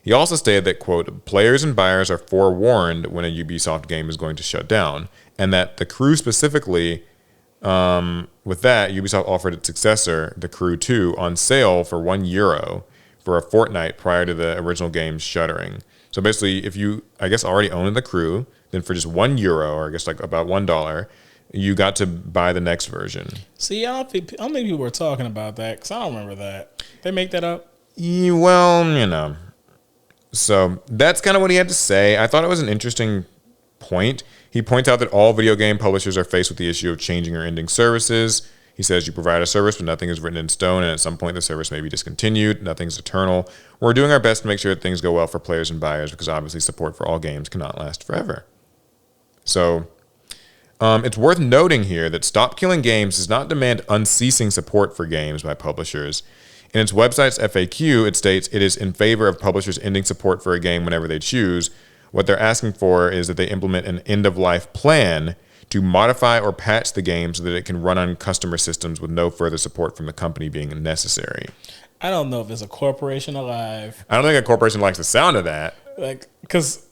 He also stated that, quote, players and buyers are forewarned when a Ubisoft game is going to shut down, and that The Crew specifically, with that, Ubisoft offered its successor, The Crew 2, on sale for €1 for a fortnight prior to the original game's shuttering. So basically, if you, I guess, already owned The Crew, then for just €1, or I guess like about $1, you got to buy the next version. See, I don't think people were talking about that, because I don't remember that. They make that up? Well, So that's kind of what he had to say. I thought it was an interesting point. He points out that all video game publishers are faced with the issue of changing or ending services. He says you provide a service, but nothing is written in stone, and at some point the service may be discontinued. Nothing's eternal. We're doing our best to make sure that things go well for players and buyers, because obviously support for all games cannot last forever. So it's worth noting here that Stop Killing Games does not demand unceasing support for games by publishers. In its website's FAQ, it states it is in favor of publishers ending support for a game whenever they choose. What they're asking for is that they implement an end-of-life plan to modify or patch the game so that it can run on customer systems with no further support from the company being necessary. I don't know if there's a corporation alive. I don't think a corporation likes the sound of that. Because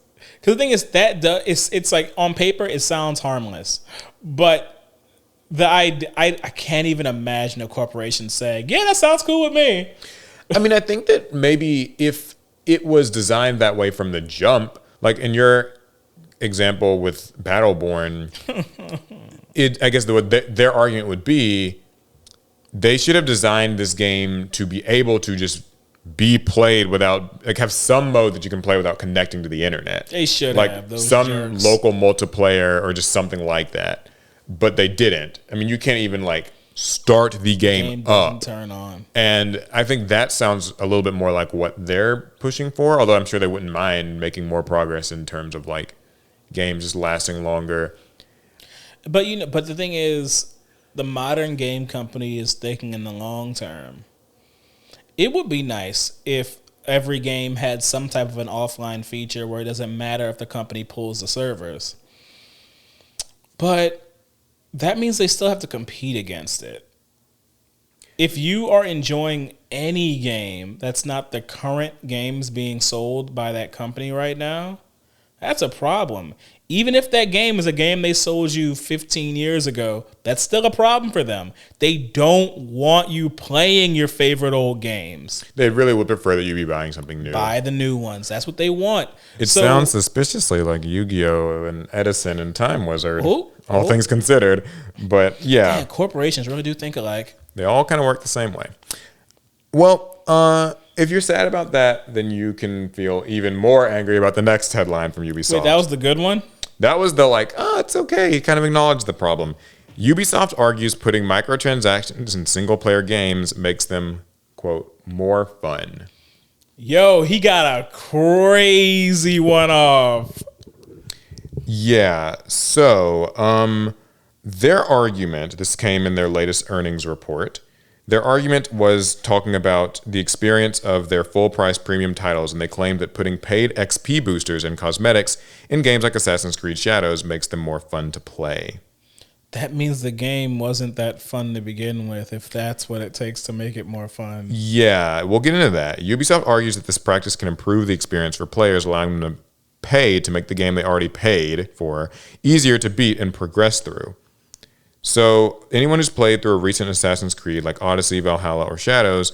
the thing is it's like on paper it sounds harmless, but I can't even imagine a corporation saying, "Yeah, that sounds cool with me." I mean, I think that maybe if it was designed that way from the jump, like in your example with Battleborn, I guess their argument would be they should have designed this game to be able to just be played without, like, have some mode that you can play without connecting to the internet. They should like have those some jerks. local multiplayer or just something like that, but they didn't. I mean, you can't even like start the game up, turn on. and I think that sounds a little bit more like what they're pushing for. Although I'm sure they wouldn't mind making more progress in terms of like games just lasting longer. But but the thing is, the modern game company is thinking in the long term. It would be nice if every game had some type of an offline feature where it doesn't matter if the company pulls the servers. But that means they still have to compete against it. If you are enjoying any game that's not the current games being sold by that company right now, that's a problem. Even if that game is a game they sold you 15 years ago, that's still a problem for them. They don't want you playing your favorite old games. They really would prefer that you be buying something new. Buy the new ones. That's what they want. It sounds suspiciously like Yu-Gi-Oh! And Edison and Time Wizard, all things considered. But yeah, corporations really do think alike. They all kind of work the same way. Well, if you're sad about that, then you can feel even more angry about the next headline from Ubisoft. Wait, that was the good one? That was the it's okay. He kind of acknowledged the problem. Ubisoft argues putting microtransactions in single-player games makes them, quote, more fun. Yo, he got a crazy one off. Yeah, so their argument, this came in their latest earnings report, their argument was talking about the experience of their full-price premium titles, and they claimed that putting paid XP boosters and cosmetics in games like Assassin's Creed Shadows makes them more fun to play. That means the game wasn't that fun to begin with, if that's what it takes to make it more fun. Yeah, we'll get into that. Ubisoft argues that this practice can improve the experience for players, allowing them to pay to make the game they already paid for easier to beat and progress through. So anyone who's played through a recent Assassin's Creed like Odyssey, Valhalla, or Shadows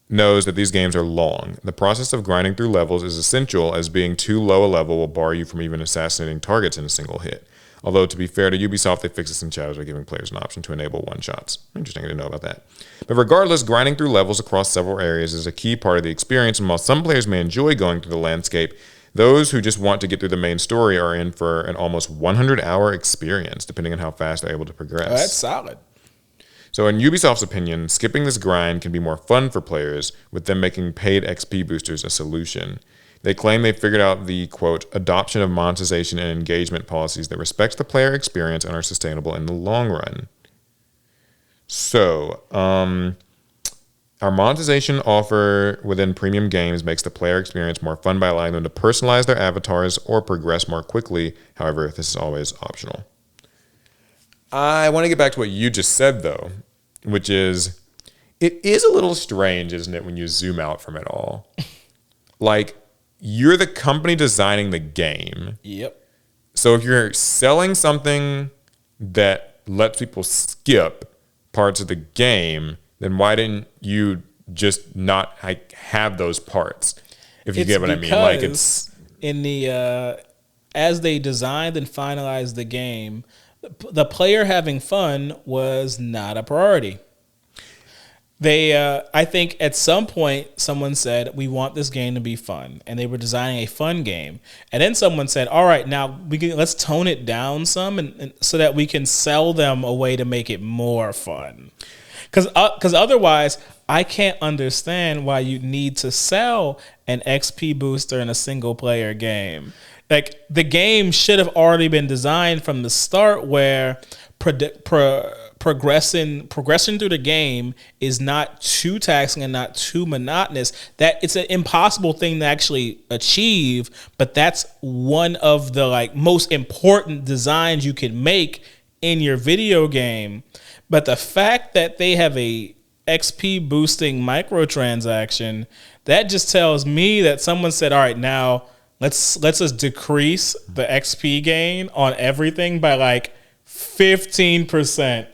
knows that these games are long. The process of grinding through levels is essential, as being too low a level will bar you from even assassinating targets in a single hit. Although, to be fair to Ubisoft, they fixed this in Shadows by giving players an option to enable one-shots. Interesting, I didn't know about that. But regardless, grinding through levels across several areas is a key part of the experience, and while some players may enjoy going through the landscape, those who just want to get through the main story are in for an almost 100-hour experience, depending on how fast they're able to progress. Oh, that's solid. So in Ubisoft's opinion, skipping this grind can be more fun for players, with them making paid XP boosters a solution. They claim they figured out the, quote, adoption of monetization and engagement policies that respects the player experience and are sustainable in the long run. So, our monetization offer within premium games makes the player experience more fun by allowing them to personalize their avatars or progress more quickly. However, this is always optional. I want to get back to what you just said, though, which is, it is a little strange, isn't it, when you zoom out from it all? Like, you're the company designing the game. Yep. So if you're selling something that lets people skip parts of the game, then why didn't you just not have those parts? If you get what I mean, like it's in the as they designed and finalized the game, the player having fun was not a priority. I think at some point someone said we want this game to be fun, and they were designing a fun game. And then someone said, "All right, now let's tone it down some, and so that we can sell them a way to make it more fun." Because otherwise, I can't understand why you need to sell an XP booster in a single player game. Like the game should have already been designed from the start where progressing through the game is not too taxing and not too monotonous. That it's an impossible thing to actually achieve, but that's one of the like most important designs you can make in your video game. But the fact that they have a XP boosting microtransaction, that just tells me that someone said, all right, now let's just decrease the XP gain on everything by like 15%.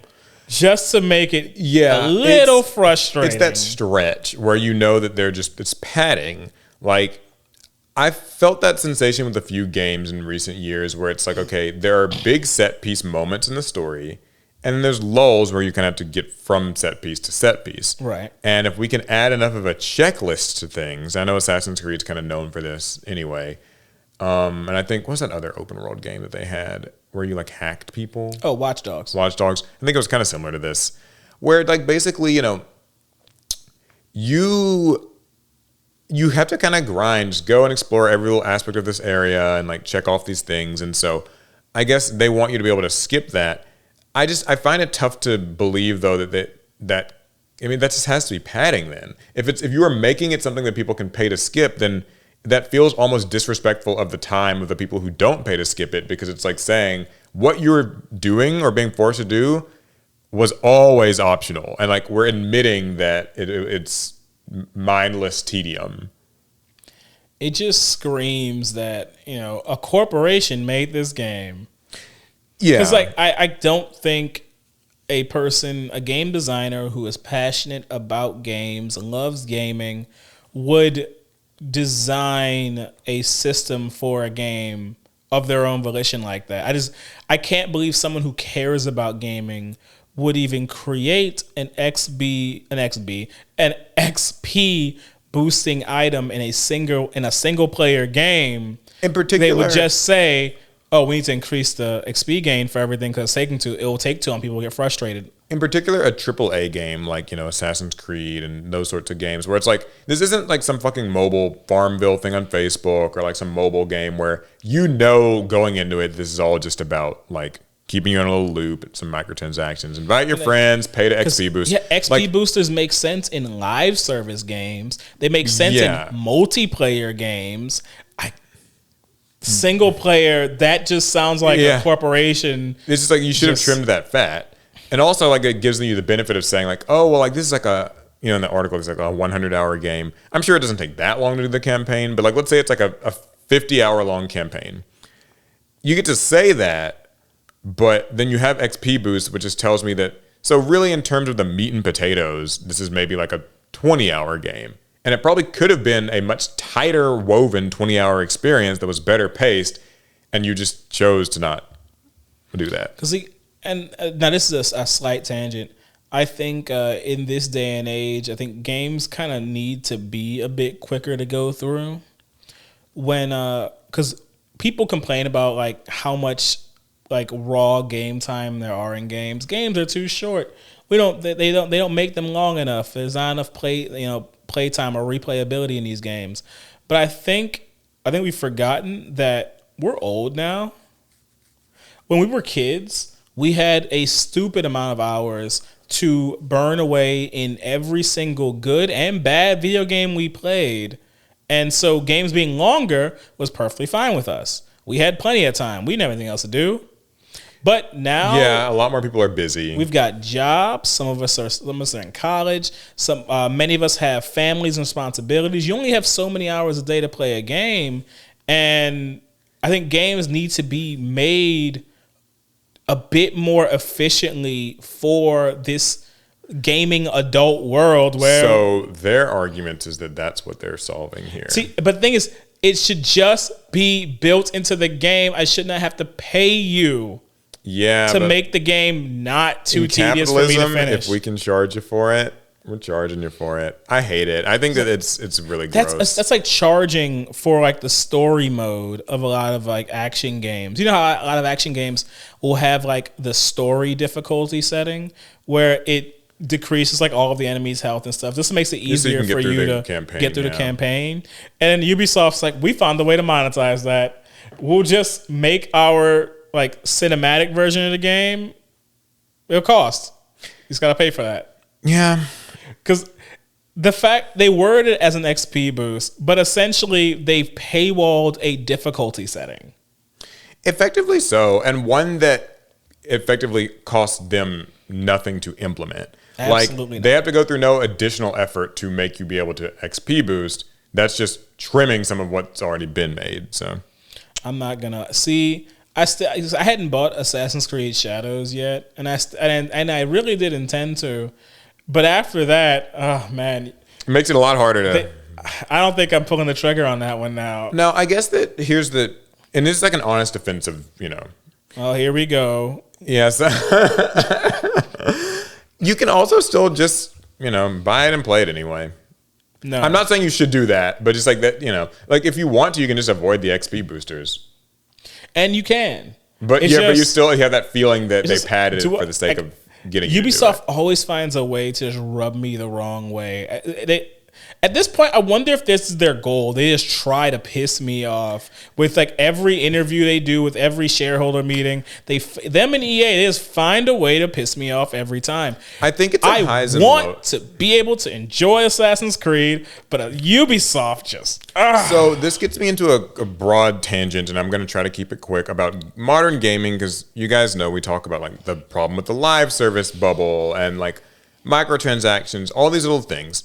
Just to make it a little frustrating. It's that stretch where you know that it's padding. Like, I've felt that sensation with a few games in recent years where it's like, okay, there are big set piece moments in the story, and then there's lulls where you kind of have to get from set piece to set piece. Right. And if we can add enough of a checklist to things, I know Assassin's Creed's kind of known for this anyway. And I think, what's that other open world game that they had where you like hacked people? Oh, Watch Dogs. Watch Dogs. I think it was kind of similar to this, where like basically, you know, you have to kind of grind, just go and explore every little aspect of this area and like check off these things. And so I guess they want you to be able to skip that. I find it tough to believe though that I mean that just has to be padding then. If you are making it something that people can pay to skip, then that feels almost disrespectful of the time of the people who don't pay to skip it, because it's like saying what you're doing or being forced to do was always optional, and like we're admitting that it's mindless tedium. It just screams that, you know, a corporation made this game. Yeah, because like I don't think a game designer who is passionate about games and loves gaming would design a system for a game of their own volition like that. I can't believe someone who cares about gaming would even create an XP boosting item in a single player game. In particular, they would just say, "Oh, we need to increase the XP gain for everything because it will take too long. People will get frustrated." In particular, a AAA game like, you know, Assassin's Creed and those sorts of games where it's like, this isn't like some fucking mobile Farmville thing on Facebook or like some mobile game where, you know, going into it, this is all just about like keeping you in a little loop, some microtransactions, invite your friends, pay to XP boost. Yeah, XP boosters make sense in live service games. They make sense in multiplayer games. Single player, that just sounds like a corporation. It's just like you should have trimmed that fat. And also, like, it gives you the benefit of saying, like, oh, well, like, this is like a, you know, in the article, it's like a 100-hour game. I'm sure it doesn't take that long to do the campaign, but, like, let's say it's like a 50-hour-long campaign. You get to say that, but then you have XP boost, which just tells me that, so really in terms of the meat and potatoes, this is maybe like a 20-hour game. And it probably could have been a much tighter woven 20-hour experience that was better paced, and you just chose to not do that. And now this is a slight tangent. I think in this day and age, I think games kind of need to be a bit quicker to go through. Because people complain about like how much like raw game time there are in games. Games are too short. They don't make them long enough. There's not enough play time or replayability in these games. But I think we've forgotten that we're old now. When we were kids, we had a stupid amount of hours to burn away in every single good and bad video game we played. And so games being longer was perfectly fine with us. We had plenty of time. We didn't have anything else to do. But now, a lot more people are busy. We've got jobs. Some of us are in college. Many of us have families and responsibilities. You only have so many hours a day to play a game. And I think games need to be made a bit more efficiently for this gaming adult world where... So their argument is that that's what they're solving here. See, but the thing is, it should just be built into the game. I should not have to pay you to make the game not too tedious for me to finish. If we can charge you for it, We're charging you for it. I hate it. I think that it's really gross. That's like charging for like the story mode of a lot of like action games. You know how a lot of action games will have like the story difficulty setting where it decreases like all of the enemy's health and stuff. This makes it easier for you to get through the campaign. And then Ubisoft's like, we found a way to monetize that. We'll just make our like cinematic version of the game. It'll cost. You just gotta pay for that. Yeah. Because the fact they worded it as an XP boost, but essentially they've paywalled a difficulty setting. Effectively so, and one that effectively costs them nothing to implement. Absolutely like they have to go through no additional effort to make you be able to XP boost. That's just trimming some of what's already been made. So I'm not gonna see. I hadn't bought Assassin's Creed Shadows yet, and I really did intend to. But after that, oh man, it makes it a lot harder to. I don't think I'm pulling the trigger on that one now. No, I guess that here's the, and this is like an honest defense of, you know. Oh, here we go. Yes. You can also still just, you know, buy it and play it anyway. No, I'm not saying you should do that, but just like that, you know, like if you want to, you can just avoid the XP boosters. And you can. But but you still have that feeling that they padded it for the sake of getting Ubisoft always finds a way to just rub me the wrong way. At this point, I wonder if this is their goal. They just try to piss me off with like every interview they do, with every shareholder meeting. Them and EA, they just find a way to piss me off every time. I think it's highs and lows. I lows. want to be able to enjoy Assassin's Creed, but Ubisoft just. So this gets me into a broad tangent, and I'm going to try to keep it quick about modern gaming because you guys know we talk about like the problem with the live service bubble and like microtransactions, all these little things.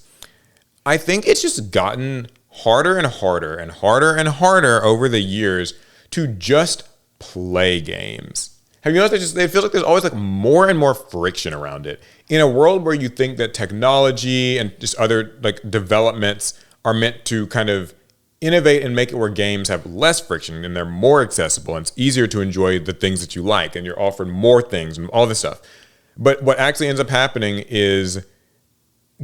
I think it's just gotten harder and harder and harder and harder over the years to just play games. Have you noticed it feels like there's always like more and more friction around it. In a world where you think that technology and just other like developments are meant to kind of innovate and make it where games have less friction and they're more accessible and it's easier to enjoy the things that you like and you're offered more things and all this stuff. But what actually ends up happening is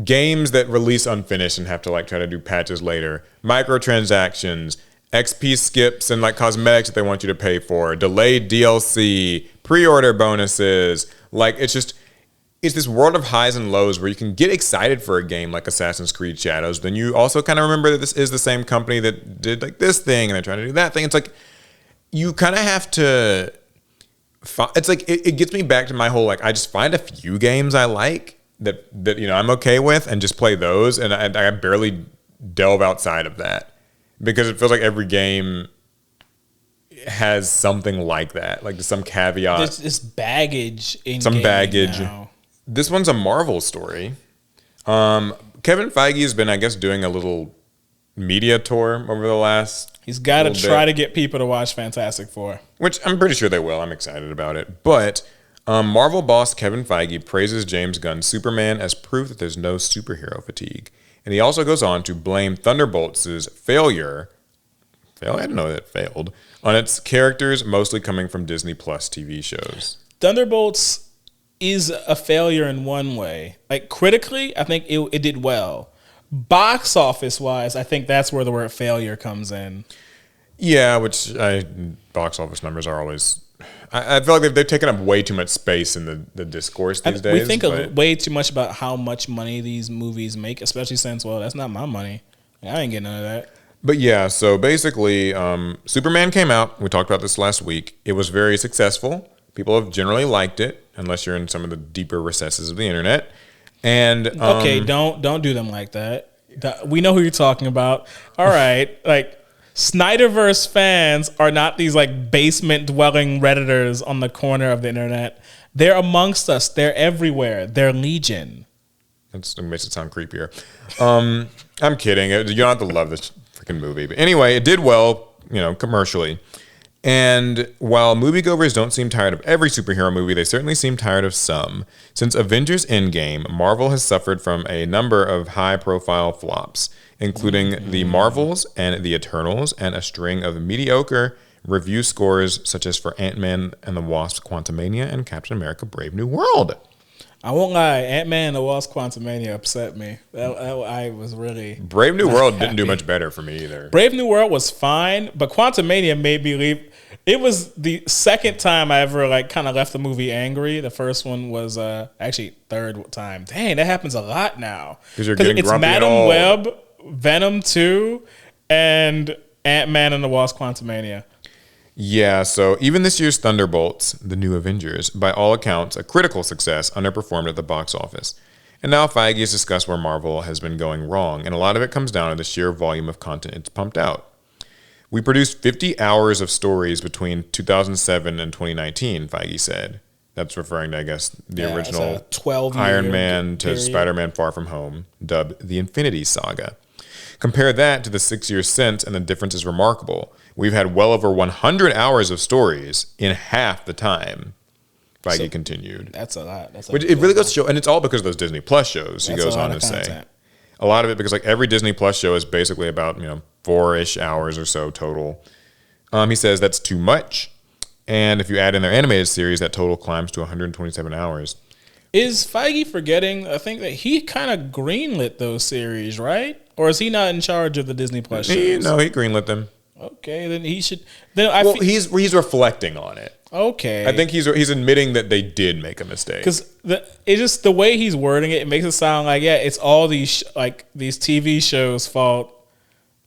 games that release unfinished and have to like try to do patches later, microtransactions, XP skips and like cosmetics that they want you to pay for, delayed DLC, pre-order bonuses. Like it's this world of highs and lows where you can get excited for a game like Assassin's Creed Shadows. Then you also kind of remember that this is the same company that did like this thing and they're trying to do that thing. It's like you kind of have to. It's like it gets me back to my whole like I just find a few games I like. That you know I'm okay with and just play those and I barely delve outside of that because it feels like every game has something like that, like some caveat. There's this baggage in some baggage. Now. This one's a Marvel story. Kevin Feige has been, I guess, doing a little media tour over the last. He's got to try to get people to watch Fantastic Four, which I'm pretty sure they will. I'm excited about it, but. Marvel boss Kevin Feige praises James Gunn's Superman as proof that there's no superhero fatigue. And he also goes on to blame Thunderbolts' failure, I didn't know that it failed, on its characters mostly coming from Disney Plus TV shows. Thunderbolts is a failure in one way. Like critically, I think it did well. Box office wise, I think that's where the word failure comes in. Yeah, box office numbers are always... I feel like they've taken up way too much space in the discourse these days. We think way too much about how much money these movies make, especially since, well, that's not my money. I ain't getting none of that. But yeah, so basically, Superman came out. We talked about this last week. It was very successful. People have generally liked it, unless you're in some of the deeper recesses of the internet. And okay, don't do them like that. We know who you're talking about. All right, like. Snyderverse fans are not these like basement dwelling Redditors on the corner of the internet. They're amongst us. They're everywhere. They're legion. That makes it sound creepier. I'm kidding. You don't have to love this freaking movie. But anyway, it did well, commercially. And while moviegoers don't seem tired of every superhero movie, they certainly seem tired of some. Since Avengers Endgame, Marvel has suffered from a number of high-profile flops, including The Marvels and The Eternals, and a string of mediocre review scores such as for Ant-Man and the Wasp: Quantumania and Captain America: Brave New World. I won't lie, Ant-Man and the Wasp: Quantumania upset me. I was really Brave New not World happy. didn't do much better for me either. Brave New World was fine, but Quantumania made me leave. It was the second time I ever like kind of left the movie angry. The first one was actually third time. Dang, that happens a lot now. 'Cause you're getting it's grumpy and Madam old. Web, Venom 2, and Ant-Man and the Wasp: Quantumania. Yeah, so even this year's Thunderbolts, the new Avengers, by all accounts, a critical success, underperformed at the box office. And now Feige has discussed where Marvel has been going wrong, and a lot of it comes down to the sheer volume of content it's pumped out. We produced 50 hours of stories between 2007 and 2019, Feige said. That's referring to, I guess, the original 12-year Iron Man to period. Spider-Man Far From Home, dubbed the Infinity Saga. Compare that to the 6 years since, and the difference is remarkable. We've had well over 100 hours of stories in half the time, Feige continued. That's a lot. Which it really goes to show, and it's all because of those Disney Plus shows, he That's goes a lot on of to say. content. A lot of it, because like every Disney Plus show is basically about, 4-ish hours or so total. He says that's too much. And if you add in their animated series, that total climbs to 127 hours. Is Feige forgetting? I think that he kind of greenlit those series, right? Or is he not in charge of the Disney Plus shows? No, he greenlit them. Okay, then he should. He's reflecting on it. Okay, I think he's admitting that they did make a mistake. because it's just the way he's wording it. It makes it sound like it's all these these TV shows' fault,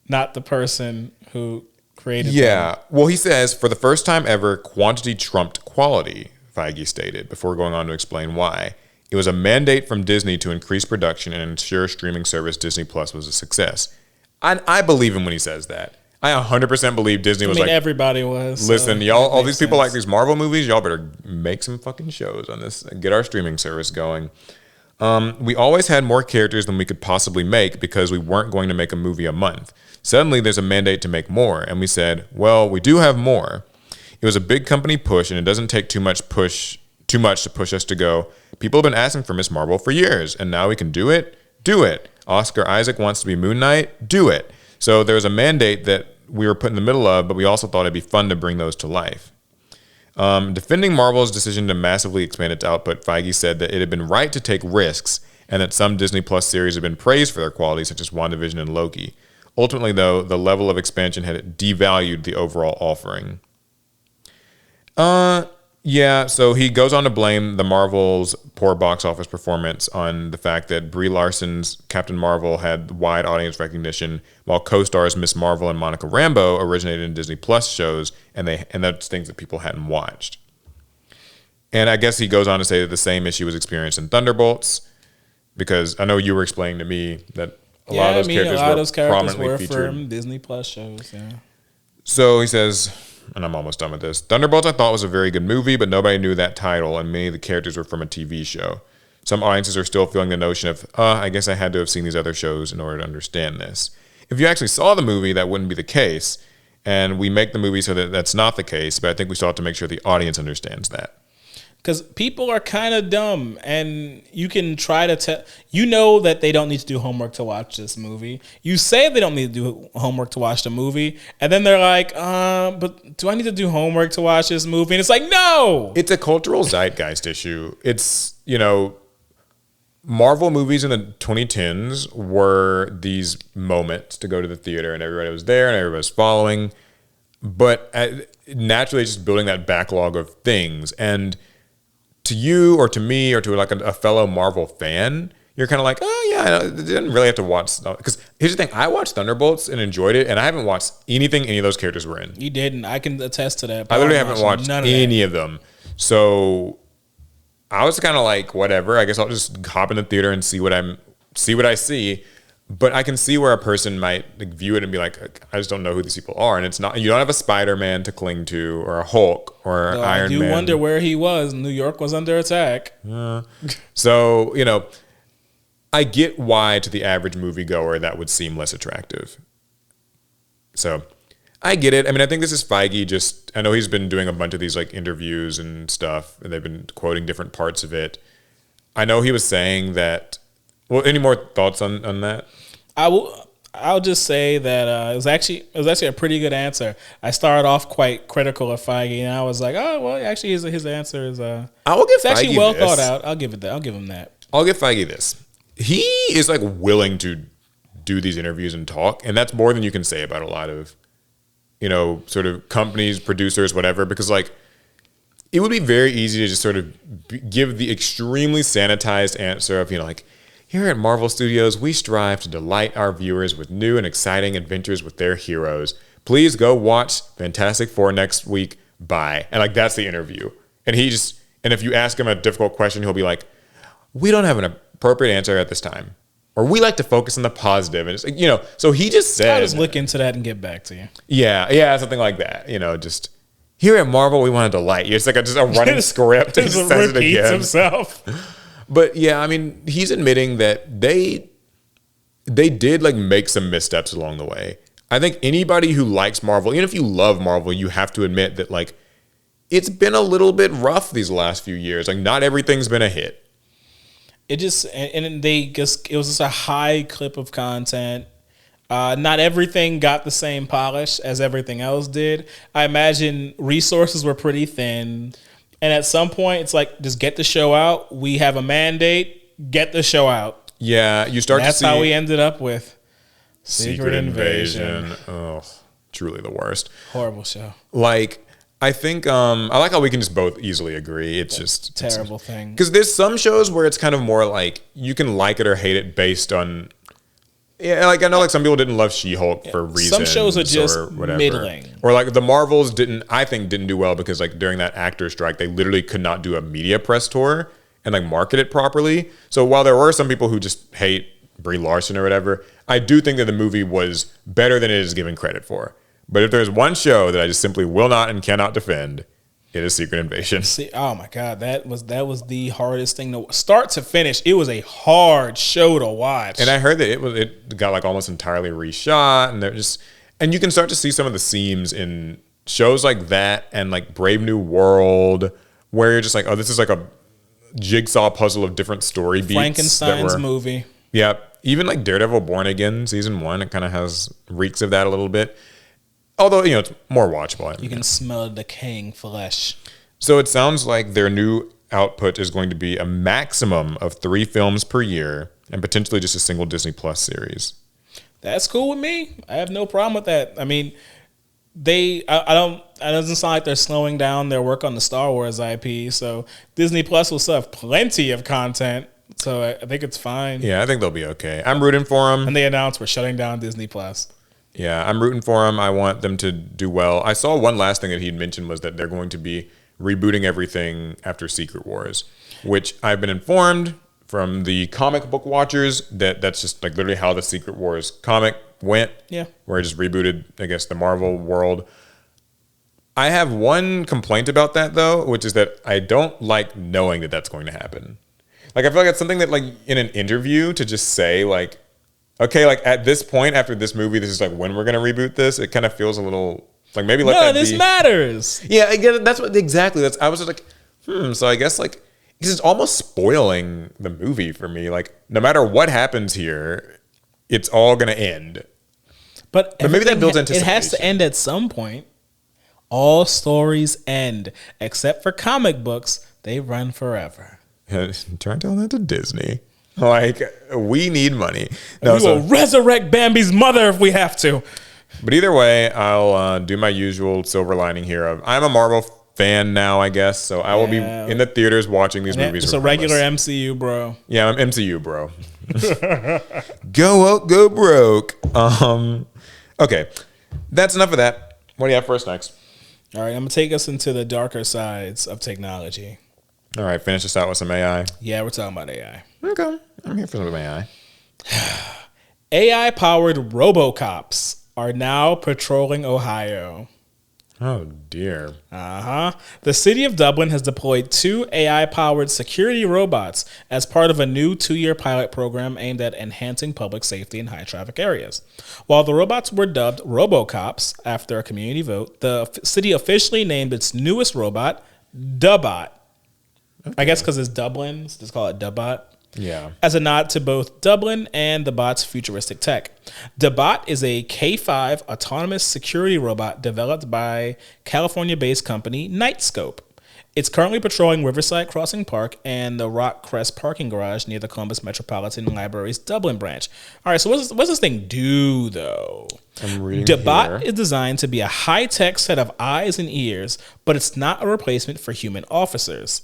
not the person who created them. Yeah. Well, he says, for the first time ever, quantity trumped quality, Feige stated, before going on to explain why. It was a mandate from Disney to increase production and ensure streaming service Disney Plus was a success. I believe him when he says that. I 100% believe Disney was everybody was. listen, so y'all, that all these makes people like sense. these Marvel movies, y'all better make some fucking shows on this and get our streaming service going. We always had more characters than we could possibly make because we weren't going to make a movie a month. Suddenly, there's a mandate to make more, and we said, well, we do have more. It was a big company push, and it doesn't take too much to push us to go, people have been asking for Miss Marvel for years, and now we can do it? Do it. Oscar Isaac wants to be Moon Knight? Do it. So there was a mandate that we were put in the middle of, but we also thought it'd be fun to bring those to life. Defending Marvel's decision to massively expand its output, Feige said that it had been right to take risks and that some Disney Plus series had been praised for their quality, such as WandaVision and Loki. Ultimately, though, the level of expansion had devalued the overall offering. Yeah, so he goes on to blame the Marvel's poor box office performance on the fact that Brie Larson's Captain Marvel had wide audience recognition, while co-stars Miss Marvel and Monica Rambeau originated in Disney Plus shows, and that's things that people hadn't watched. And I guess he goes on to say that the same issue was experienced in Thunderbolts, because I know you were explaining to me that a lot of those characters were prominently featured from Disney Plus shows. Yeah. So he says, and I'm almost done with this, Thunderbolts I thought was a very good movie, but nobody knew that title, and many of the characters were from a TV show. Some audiences are still feeling the notion of, I guess I had to have seen these other shows in order to understand this. If you actually saw the movie, that wouldn't be the case, and we make the movie so that that's not the case, but I think we still have to make sure the audience understands that. Because people are kind of dumb, and you can try to tell. You know that they don't need to do homework to watch this movie. You say they don't need to do homework to watch the movie, and then they're like, but do I need to do homework to watch this movie? And it's like, no! It's a cultural zeitgeist issue. It's, Marvel movies in the 2010s were these moments to go to the theater, and everybody was there, and everybody was following. But naturally, it's just building that backlog of things. And to you or to me or to like a fellow Marvel fan, you're kind of like, oh yeah, I didn't really have to watch. Because here's the thing, I watched Thunderbolts and enjoyed it, and I haven't watched anything any of those characters were in. You didn't. I can attest to that. I literally haven't watched any of them. So I was kind of like, whatever. I guess I'll just hop in the theater and see what I see. But I can see where a person might view it and be like, I just don't know who these people are. And it's not, you don't have a Spider-Man to cling to, or a Hulk, or an Iron Man. I do wonder where he was. New York was under attack. So, I get why to the average moviegoer that would seem less attractive. So I get it. I mean, I think this is Feige I know he's been doing a bunch of these like interviews and stuff, and they've been quoting different parts of it. I know he was saying that. Well, any more thoughts on that? I'll just say that it was actually a pretty good answer. I started off quite critical of Feige, and I was like, oh well, actually his answer is I will give it's actually Feige well this. thought out. I'll give it that. I'll give him that. I'll give Feige this. He is like willing to do these interviews and talk, and that's more than you can say about a lot of, sort of companies, producers, whatever, because like it would be very easy to just sort of give the extremely sanitized answer of, like, here at Marvel Studios, we strive to delight our viewers with new and exciting adventures with their heroes. Please go watch Fantastic Four next week. Bye. And like, that's the interview. And if you ask him a difficult question, he'll be like, we don't have an appropriate answer at this time. Or we like to focus on the positive. And it's like, so he just said. I'll just look into that and get back to you. Yeah, something like that. Just here at Marvel, we want to delight you. It's like just a running script. And he says it again. Himself. But yeah, I mean, he's admitting that they did like make some missteps along the way. I think anybody who likes Marvel, even if you love Marvel, you have to admit that like it's been a little bit rough these last few years. Like not everything's been a hit. It was just a high clip of content. Not everything got the same polish as everything else did. I imagine resources were pretty thin. And at some point, it's like, just get the show out. We have a mandate. Get the show out. Yeah, you start to see. That's how we ended up with Secret Invasion. Oh, truly the worst. Horrible show. Like, I think, I like how we can just both easily agree. It's just terrible thing. Because there's some shows where it's kind of more like, you can like it or hate it based on. Yeah, like I know like some people didn't love She-Hulk for reasons. Some shows are just or whatever. middling. Or like the Marvels didn't do well because like during that actor strike, they literally could not do a media press tour and like market it properly. So while there were some people who just hate Brie Larson or whatever, I do think that the movie was better than it is given credit for. But if there's one show that I just simply will not and cannot defend, it is Secret Invasion. See, oh my God, that was the hardest thing to start to finish. It was a hard show to watch. And I heard that it got like almost entirely reshot, and you can start to see some of the seams in shows like that and like Brave New World, where you're just like, oh, this is like a jigsaw puzzle of different story beats. Frankenstein's movie. Yeah, even like Daredevil Born Again season 1, it kind of has reeks of that a little bit. Although, it's more watchable. You can smell decaying flesh. So it sounds like their new output is going to be a maximum of 3 films per year and potentially just a single Disney Plus series. That's cool with me. I have no problem with that. I mean, it doesn't sound like they're slowing down their work on the Star Wars IP. So Disney Plus will still have plenty of content. So I think it's fine. Yeah, I think they'll be okay. I'm rooting for them. And they announced we're shutting down Disney Plus. Yeah, I'm rooting for them. I want them to do well. I saw one last thing that he'd mentioned was that they're going to be rebooting everything after Secret Wars, which I've been informed from the comic book watchers that's just like literally how the Secret Wars comic went. Yeah. Where it just rebooted, I guess, the Marvel world. I have one complaint about that, though, which is that I don't like knowing that that's going to happen. Like, I feel like it's something that, like, in an interview to just say, like, okay, like at this point after this movie, this is like when we're gonna reboot this. It kind of feels a little like maybe let that be. No, this matters. Yeah, I get it. That's what exactly. I was just like, So I guess like because it's almost spoiling the movie for me. Like no matter what happens here, it's all gonna end. But maybe that builds anticipation. It has to end at some point. All stories end except for comic books. They run forever. Try telling that to Disney. Like, we need money. No, we will resurrect Bambi's mother if we have to. But either way, I'll do my usual silver lining here of I'm a Marvel fan now, I guess. So I will be in the theaters watching these movies. It's a regular MCU, bro. Yeah, I'm MCU, bro. Go out, go broke. Okay, that's enough of that. What do you have for us next? All right, I'm going to take us into the darker sides of technology. All right, finish us out with some AI. Yeah, we're talking about AI. Okay, I'm here for some AI. AI-powered RoboCops are now patrolling Ohio. Oh, dear. The city of Dublin has deployed 2 AI-powered security robots as part of a new 2-year pilot program aimed at enhancing public safety in high-traffic areas. While the robots were dubbed RoboCops after a community vote, the city officially named its newest robot Dubbot. Okay. I guess because it's Dublin, so just call it Dubbot. Yeah. as a nod to both Dublin and the bot's futuristic tech. The bot is a K5 autonomous security robot developed by California-based company Nightscope. It's currently patrolling Riverside Crossing Park and the Rock Crest parking garage near the Columbus Metropolitan Library's Dublin branch. All right, so what's this thing do, though? I'm reading The here. bot is designed to be a high-tech set of eyes and ears, but it's not a replacement for human officers.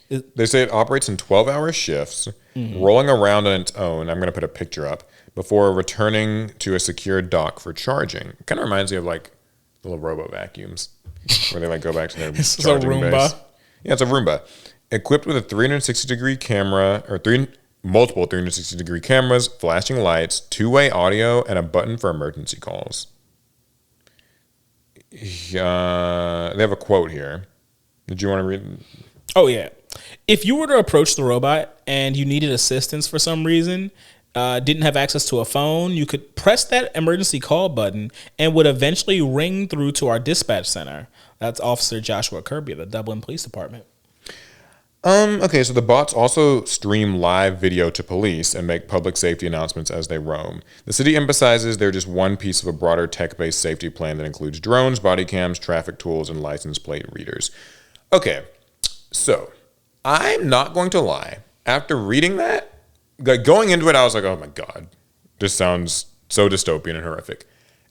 They say it operates in 12-hour shifts, rolling around on its own. I'm going to put a picture up before returning to a secure dock for charging. It kind of reminds me of like little robo vacuums where they like go back to their charging Roomba. base. Yeah, it's a Roomba. Equipped with a 360-degree camera or multiple 360-degree cameras, flashing lights, two-way audio, and a button for emergency calls. They have a quote here. Did you want to read? Oh, yeah. If you were to approach the robot and you needed assistance for some reason, didn't have access to a phone, you could press that emergency call button and would eventually ring through to our dispatch center. That's Officer Joshua Kirby of the Dublin Police Department. Okay, so the bots also stream live video to police and make public safety announcements as they roam. The city emphasizes they're just one piece of a broader tech-based safety plan that includes drones, body cams, traffic tools, and license plate readers. Okay, so I'm not going to lie. After reading that, like going into it, I was like, oh my God, this sounds so dystopian and horrific.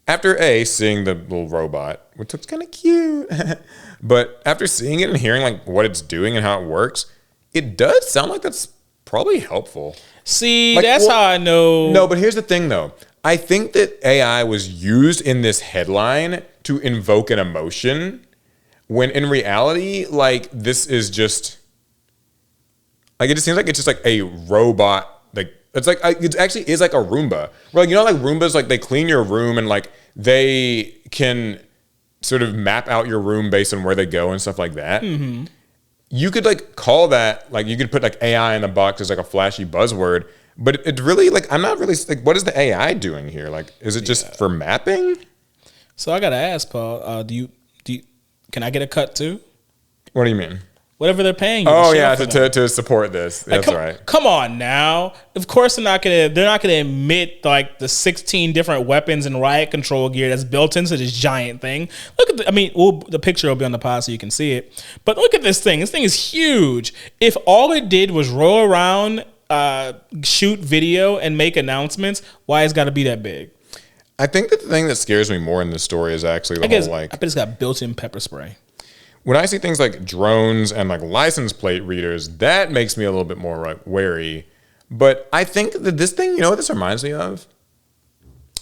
After seeing the little robot, which looks kind of cute, but after seeing it and hearing like what it's doing and how it works, it does sound like that's probably helpful. See, that's how I know. No, but here's the thing though. I think that AI was used in this headline to invoke an emotion when in reality, like this is just like, it just seems like it's just like a robot. Like it's like it actually is like a Roomba. Where, like, you know, like Roombas, like they clean your room and like they can sort of map out your room based on where they go and stuff like that. Mm-hmm. You could like call that, like you could put like AI in the box as like a flashy buzzword, but it's really like I'm not really like, what is the AI doing here? Like, is it just for mapping? So I gotta ask, Paul. Do you? Can I get a cut too? What do you mean? Whatever they're paying you. Oh yeah, to support this. That's right. Come on now. Of course they're not gonna admit like the 16 different weapons and riot control gear that's built into this giant thing. Look at the picture will be on the pod so you can see it. But look at this thing. This thing is huge. If all it did was roll around, shoot video, and make announcements, why it's got to be that big? I think that the thing that scares me more in this story is actually the whole like, I bet it's got built-in pepper spray. When I see things like drones and like license plate readers, that makes me a little bit more like wary. But I think that this thing, you know what this reminds me of?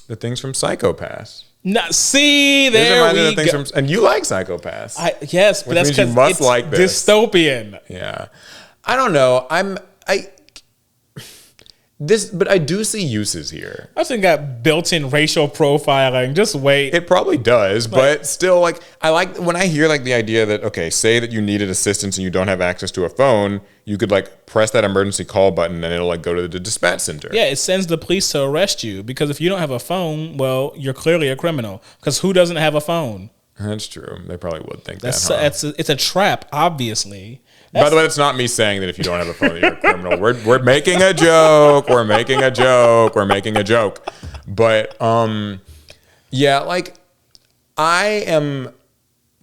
The things from Psycho-Pass. No, see, there we go. And you like Psycho-Pass. Yes, but that's because it's like this. Dystopian. Yeah. I don't know. But I do see uses here. I think got built-in racial profiling. Just wait. It probably does, but still, like, I like when I hear like the idea that, okay, say that you needed assistance and you don't have access to a phone, you could like press that emergency call button and it'll like go to the dispatch center. Yeah, it sends the police to arrest you because if you don't have a phone, well, you're clearly a criminal. Because who doesn't have a phone? That's true. They probably would think that. It's a trap, obviously. By the way, it's not me saying that if you don't have a phone, you're a criminal. We're making a joke. We're making a joke. We're making a joke. But yeah, like I am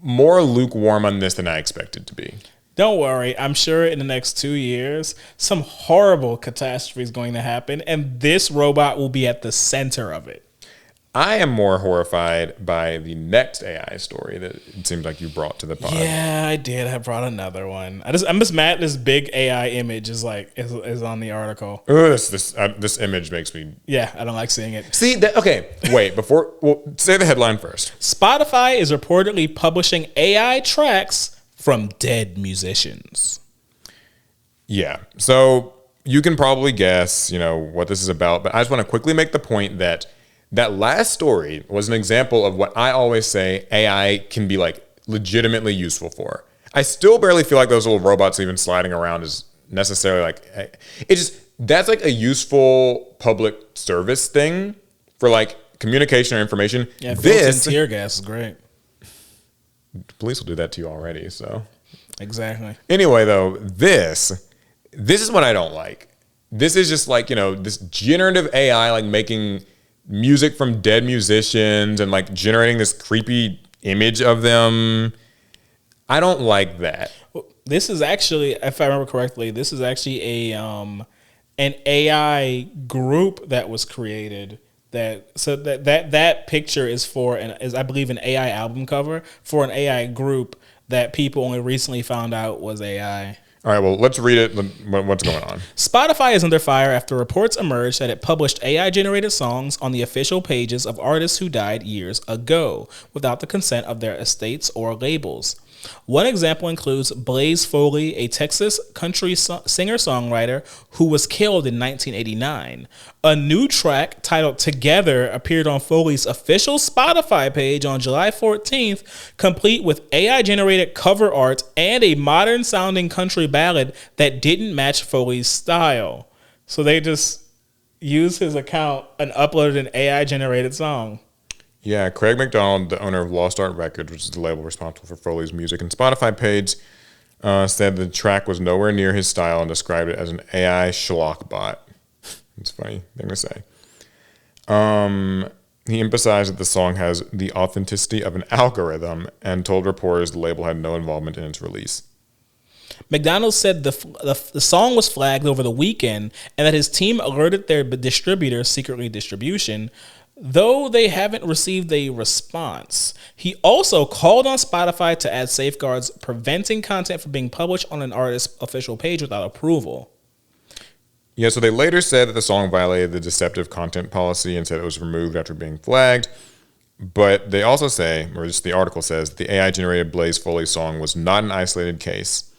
more lukewarm on this than I expected to be. Don't worry. I'm sure in the next 2 years, some horrible catastrophe is going to happen, and this robot will be at the center of it. I am more horrified by the next AI story that it seems like you brought to the pod. Yeah, I did. I brought another one. I'm just mad this big AI image is on the article. Ooh, this image makes me... Yeah, I don't like seeing it. See, okay, wait, say the headline first. Spotify is reportedly publishing AI tracks from dead musicians. Yeah, so you can probably guess, what this is about, but I just want to quickly make the point that last story was an example of what I always say AI can be like legitimately useful for. I still barely feel like those little robots even sliding around is necessarily like, that's like a useful public service thing for like communication or information. Yeah, built-in tear gas is great. Police will do that to you already, so. Exactly. Anyway, though, this is what I don't like. this is just like, this generative AI, like making music from dead musicians and like generating this creepy image of them. I don't like that. This is actually, if I remember correctly, this is actually an AI group that was created. That picture is is I believe an AI album cover for an AI group that people only recently found out was AI. All right, well, let's read it. What's going on? Spotify is under fire after reports emerged that it published AI-generated songs on the official pages of artists who died years ago without the consent of their estates or labels. One example includes Blaze Foley, a Texas country singer-songwriter who was killed in 1989. A new track titled Together appeared on Foley's official Spotify page on July 14th, complete with AI-generated cover art and a modern-sounding country ballad that didn't match Foley's style. So they just used his account and uploaded an AI-generated song. Yeah, Craig McDonald, the owner of Lost Art Records, which is the label responsible for Foley's music and Spotify page, said the track was nowhere near his style and described it as an AI schlock bot. It's a funny thing to say. He emphasized that the song has the authenticity of an algorithm and told reporters the label had no involvement in its release. McDonald said the song was flagged over the weekend and that his team alerted their distributor, Secretly Distribution, though they haven't received a response. He also called on Spotify to add safeguards preventing content from being published on an artist's official page without approval. Yeah, so they later said that the song violated the deceptive content policy and said it was removed after being flagged. But they also say, or just the article says, the AI-generated Blaze Foley song was not an isolated case.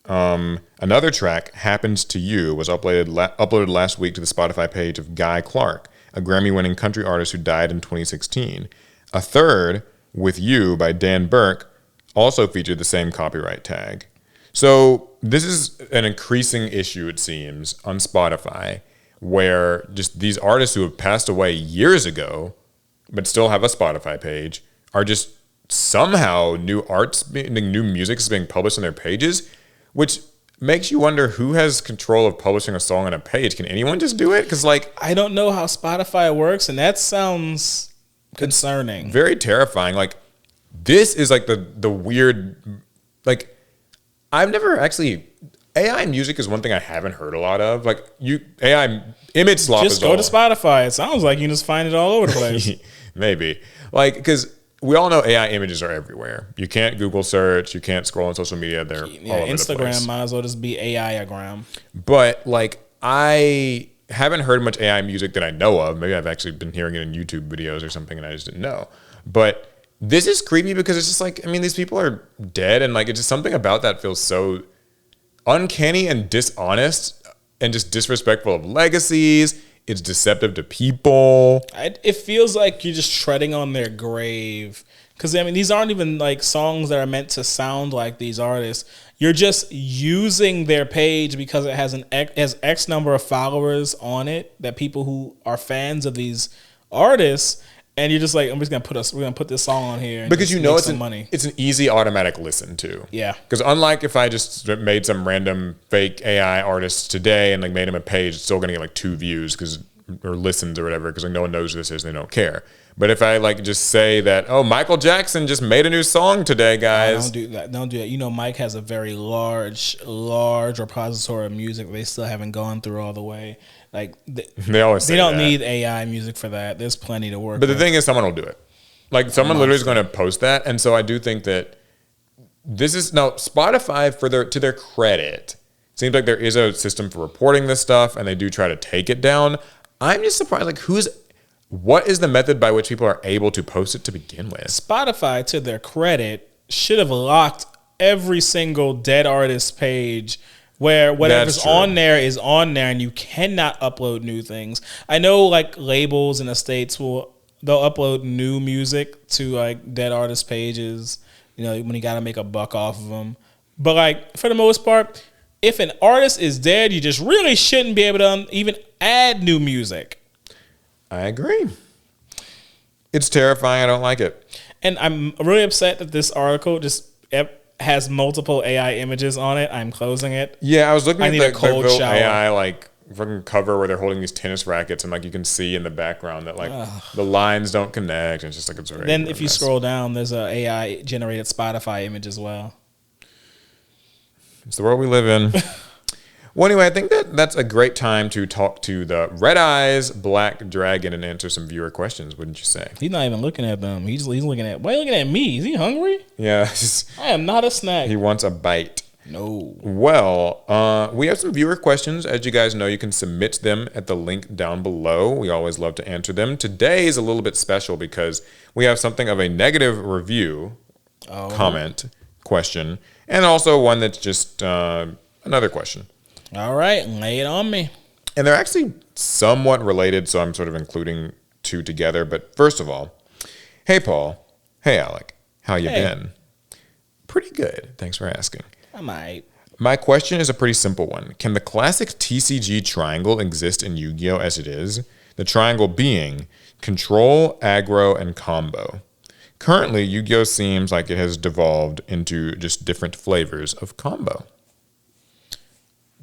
Another track, Happens to You, was uploaded last week to the Spotify page of Guy Clark, a Grammy-winning country artist who died in 2016. A third, With You by Dan Burke, also featured the same copyright tag. So this is an increasing issue, it seems, on Spotify, where just these artists who have passed away years ago, but still have a Spotify page, are just somehow new music is being published on their pages, which makes you wonder who has control of publishing a song on a page. Can anyone just do it? Because I don't know how Spotify works, and that sounds concerning. Very terrifying. This is the weird, I've never actually, AI music is one thing I haven't heard a lot of. AI image slop just go to Spotify. It sounds like you can just find it all over the place. Maybe. Because we all know AI images are everywhere. You can't Google search. You can't scroll on social media. They're all over Instagram the place. might as well just be AI-agram. But I haven't heard much AI music that I know of. Maybe I've actually been hearing it in YouTube videos or something and I just didn't know. But this is creepy because it's just these people are dead and it's just something about that feels so uncanny and dishonest and just disrespectful of legacies. It's deceptive to people. It feels like you're just treading on their grave. Because, these aren't even songs that are meant to sound like these artists. You're just using their page because it has has X number of followers on it, that people who are fans of these artists. And you're just we're gonna put this song on here and because money. It's an easy automatic listen too. Yeah. Because unlike if I just made some random fake AI artist today and made him a page, it's still gonna get 2 views or listens or whatever because no one knows who this is, they don't care. But if I just say that, oh, Michael Jackson just made a new song today, guys. Don't do that. Mike has a very large repository of music they still haven't gone through all the way. They always say they don't that. need AI music for that. There's plenty to work with. with. The thing is, someone will do it. Someone literally is going to post that. And so I do think that this is now Spotify, to their credit, seems like there is a system for reporting this stuff and they do try to take it down. I'm just surprised, what is the method by which people are able to post it to begin with? Spotify, to their credit, should have locked every single dead artist page where whatever's on there is on there and you cannot upload new things. I know labels and estates they'll upload new music to dead artist pages, when you got to make a buck off of them. But for the most part, if an artist is dead, you just really shouldn't be able to even add new music. I agree. It's terrifying. I don't like it. And I'm really upset that this article just has multiple AI images on it. I'm closing it. Yeah, I was looking at the cold AI fucking cover where they're holding these tennis rackets and like you can see in the background that like the lines don't connect. And it's just like it's very. Then if you scroll down, there's a AI generated Spotify image as well. It's the world we live in. Well, anyway, I think that's a great time to talk to the Red Eyes Black Dragon and answer some viewer questions, wouldn't you say? He's not even looking at them. He's looking at. Why are you looking at me? Is he hungry? Yeah. I am not a snack. He wants a bite. No. Well, we have some viewer questions. As you guys know, you can submit them at the link down below. We always love to answer them. Today is a little bit special because we have something of a negative review, comment, question, and also one that's just another question. All right, lay it on me. And they're actually somewhat related, so I'm sort of including two together. But first of all, hey, Paul. Hey, Alec. How you been? Pretty good. Thanks for asking. I might. My question is a pretty simple one. Can the classic TCG triangle exist in Yu-Gi-Oh! As it is? The triangle being control, aggro, and combo. Currently, Yu-Gi-Oh! Seems like it has devolved into just different flavors of combo.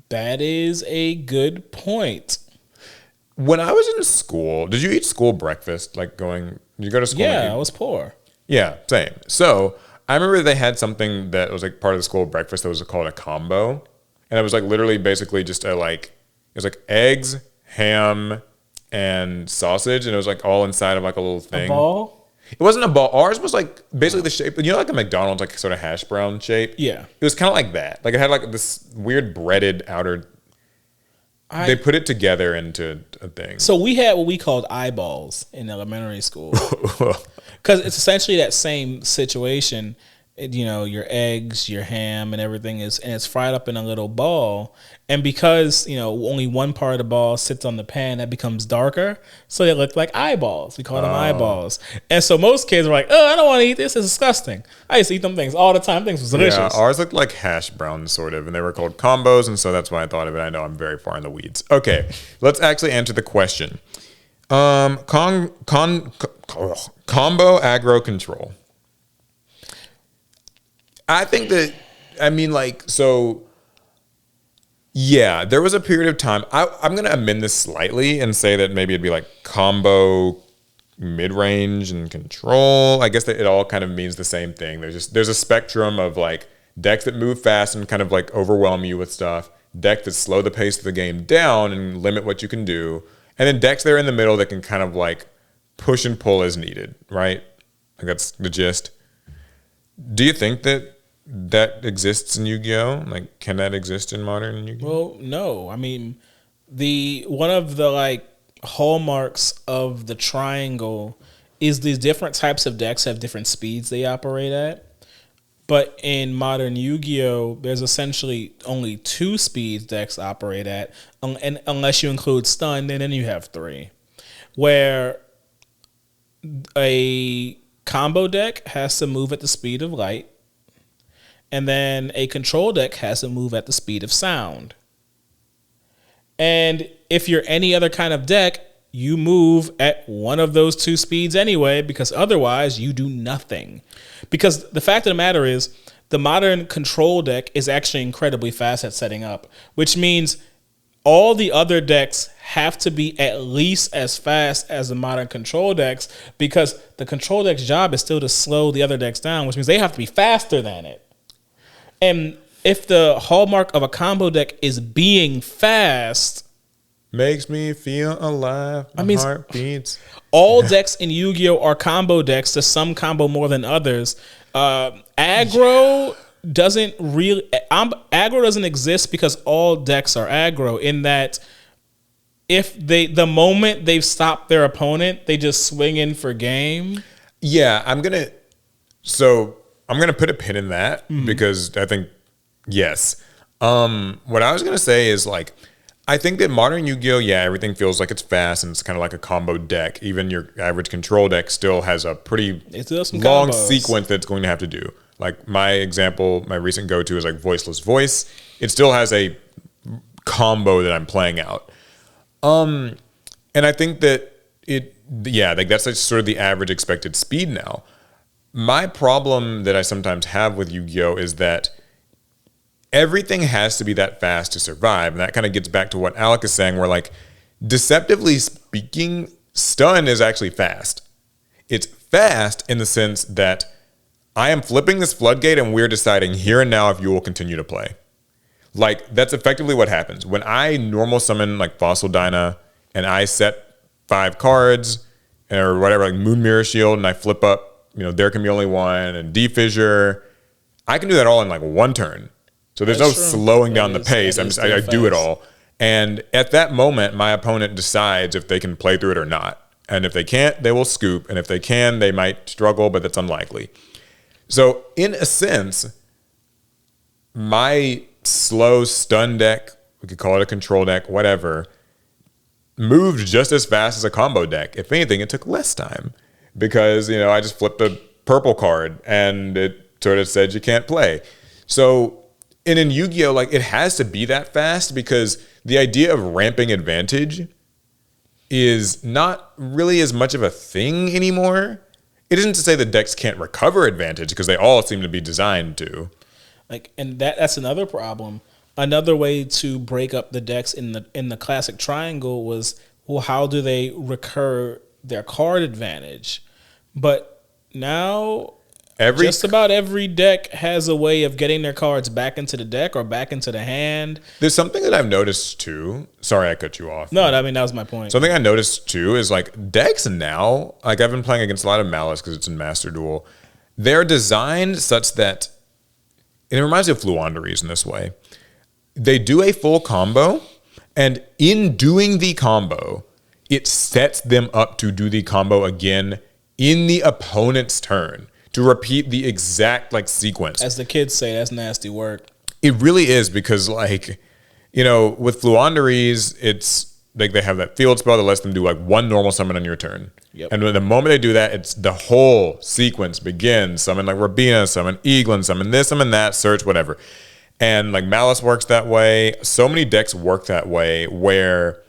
That is a good point. When I was in school, did you eat school breakfast? Did you go to school? Yeah, I was poor. Yeah, same. So I remember they had something that was like part of the school breakfast that was called a combo. And it was like literally basically just it was like eggs, ham, and sausage. And it was like all inside of like a little thing. A ball? It wasn't a ball. Ours was like basically the shape, like a McDonald's, like sort of hash brown shape. Yeah. It was kind of like that. Like it had like this weird breaded outer. They put it together into a thing. So we had what we called eyeballs in elementary school. Because it's essentially that same situation. Your eggs, your ham, and everything and it's fried up in a little ball. And because, only one part of the ball sits on the pan, that becomes darker. So they look like eyeballs. We call them eyeballs. And so most kids were like, oh, I don't want to eat this. It's disgusting. I used to eat them things all the time. Things was delicious. Yeah, ours looked like hash brown, sort of. And they were called combos. And so that's why I thought of it. I know I'm very far in the weeds. Okay, let's actually answer the question. Combo, aggro, control. I think that, yeah, there was a period of time. I'm going to amend this slightly and say that maybe it'd be like combo, mid-range, and control. I guess that it all kind of means the same thing. There's a spectrum of like decks that move fast and kind of like overwhelm you with stuff, decks that slow the pace of the game down and limit what you can do, and then decks that are in the middle that can kind of like push and pull as needed, right? Like that's the gist. Do you think that exists in Yu-Gi-Oh? Like, can that exist in modern Yu-Gi-Oh? Well, no. I mean, one of the hallmarks of the triangle is these different types of decks have different speeds they operate at. But in modern Yu-Gi-Oh, there's essentially only 2 speeds decks operate at, and unless you include stun, and then you have 3. Where a combo deck has to move at the speed of light, and then a control deck has to move at the speed of sound. And if you're any other kind of deck, you move at one of those 2 speeds anyway, because otherwise you do nothing. Because the fact of the matter is, the modern control deck is actually incredibly fast at setting up, which means all the other decks have to be at least as fast as the modern control decks, because the control deck's job is still to slow the other decks down, which means they have to be faster than it. And if the hallmark of a combo deck is being fast, makes me feel alive. My heart beats. All decks in Yu-Gi-Oh are combo decks. To some combo more than others. Aggro doesn't exist because all decks are aggro. In that, if the moment they've stopped their opponent, they just swing in for game. Yeah, I'm gonna put a pin in that because I think, yes. What I was going to say is I think that modern Yu-Gi-Oh, everything feels like it's fast and it's kind of like a combo deck. Even your average control deck still has a pretty long sequence that's going to have to do. Like my recent go-to is like Voiceless Voice. It still has a combo that I'm playing out. And I think that that's like sort of the average expected speed now. My problem that I sometimes have with Yu-Gi-Oh is that everything has to be that fast to survive. And that kind of gets back to what Alec is saying, where like, deceptively speaking, stun is actually fast. It's fast in the sense that I am flipping this floodgate and we're deciding here and now if you will continue to play. Like, that's effectively what happens. When I normal summon like Fossil Dyna and I set 5 cards or whatever, like Moon Mirror Shield, and I flip up, there can be only one, and D-Fissure, I can do that all in like one turn. So there's no slowing down the pace. I do it all. And at that moment, my opponent decides if they can play through it or not. And if they can't, they will scoop. And if they can, they might struggle, but that's unlikely. So in a sense, my slow stun deck, we could call it a control deck, whatever, moved just as fast as a combo deck. If anything, it took less time because, I just flipped a purple card and it sort of said you can't play. So, and in Yu-Gi-Oh, like, it has to be that fast because the idea of ramping advantage is not really as much of a thing anymore. It isn't to say that decks can't recover advantage because they all seem to be designed to. Like, and that's another problem. Another way to break up the decks in the classic triangle was, well, how do they recur their card advantage? But now just about every deck has a way of getting their cards back into the deck or back into the hand. There's something that I've noticed too. Sorry, I cut you off. No, I mean, that was my point. Something I noticed too is like decks now, like I've been playing against a lot of Malice because it's in Master Duel. They're designed such that, and it reminds me of Fluanderies in this way. They do a full combo, and in doing the combo, it sets them up to do the combo again in the opponent's turn, to repeat the exact like sequence. As the kids say, that's nasty work. It really is because like, with Fluanderies, it's like they have that field spell that lets them do like one normal summon on your turn. Yep. And the moment they do that, it's the whole sequence begins. Summon like Rabina, summon Eaglin, summon this, summon that, search, whatever. And like Malice works that way. So many decks work that way where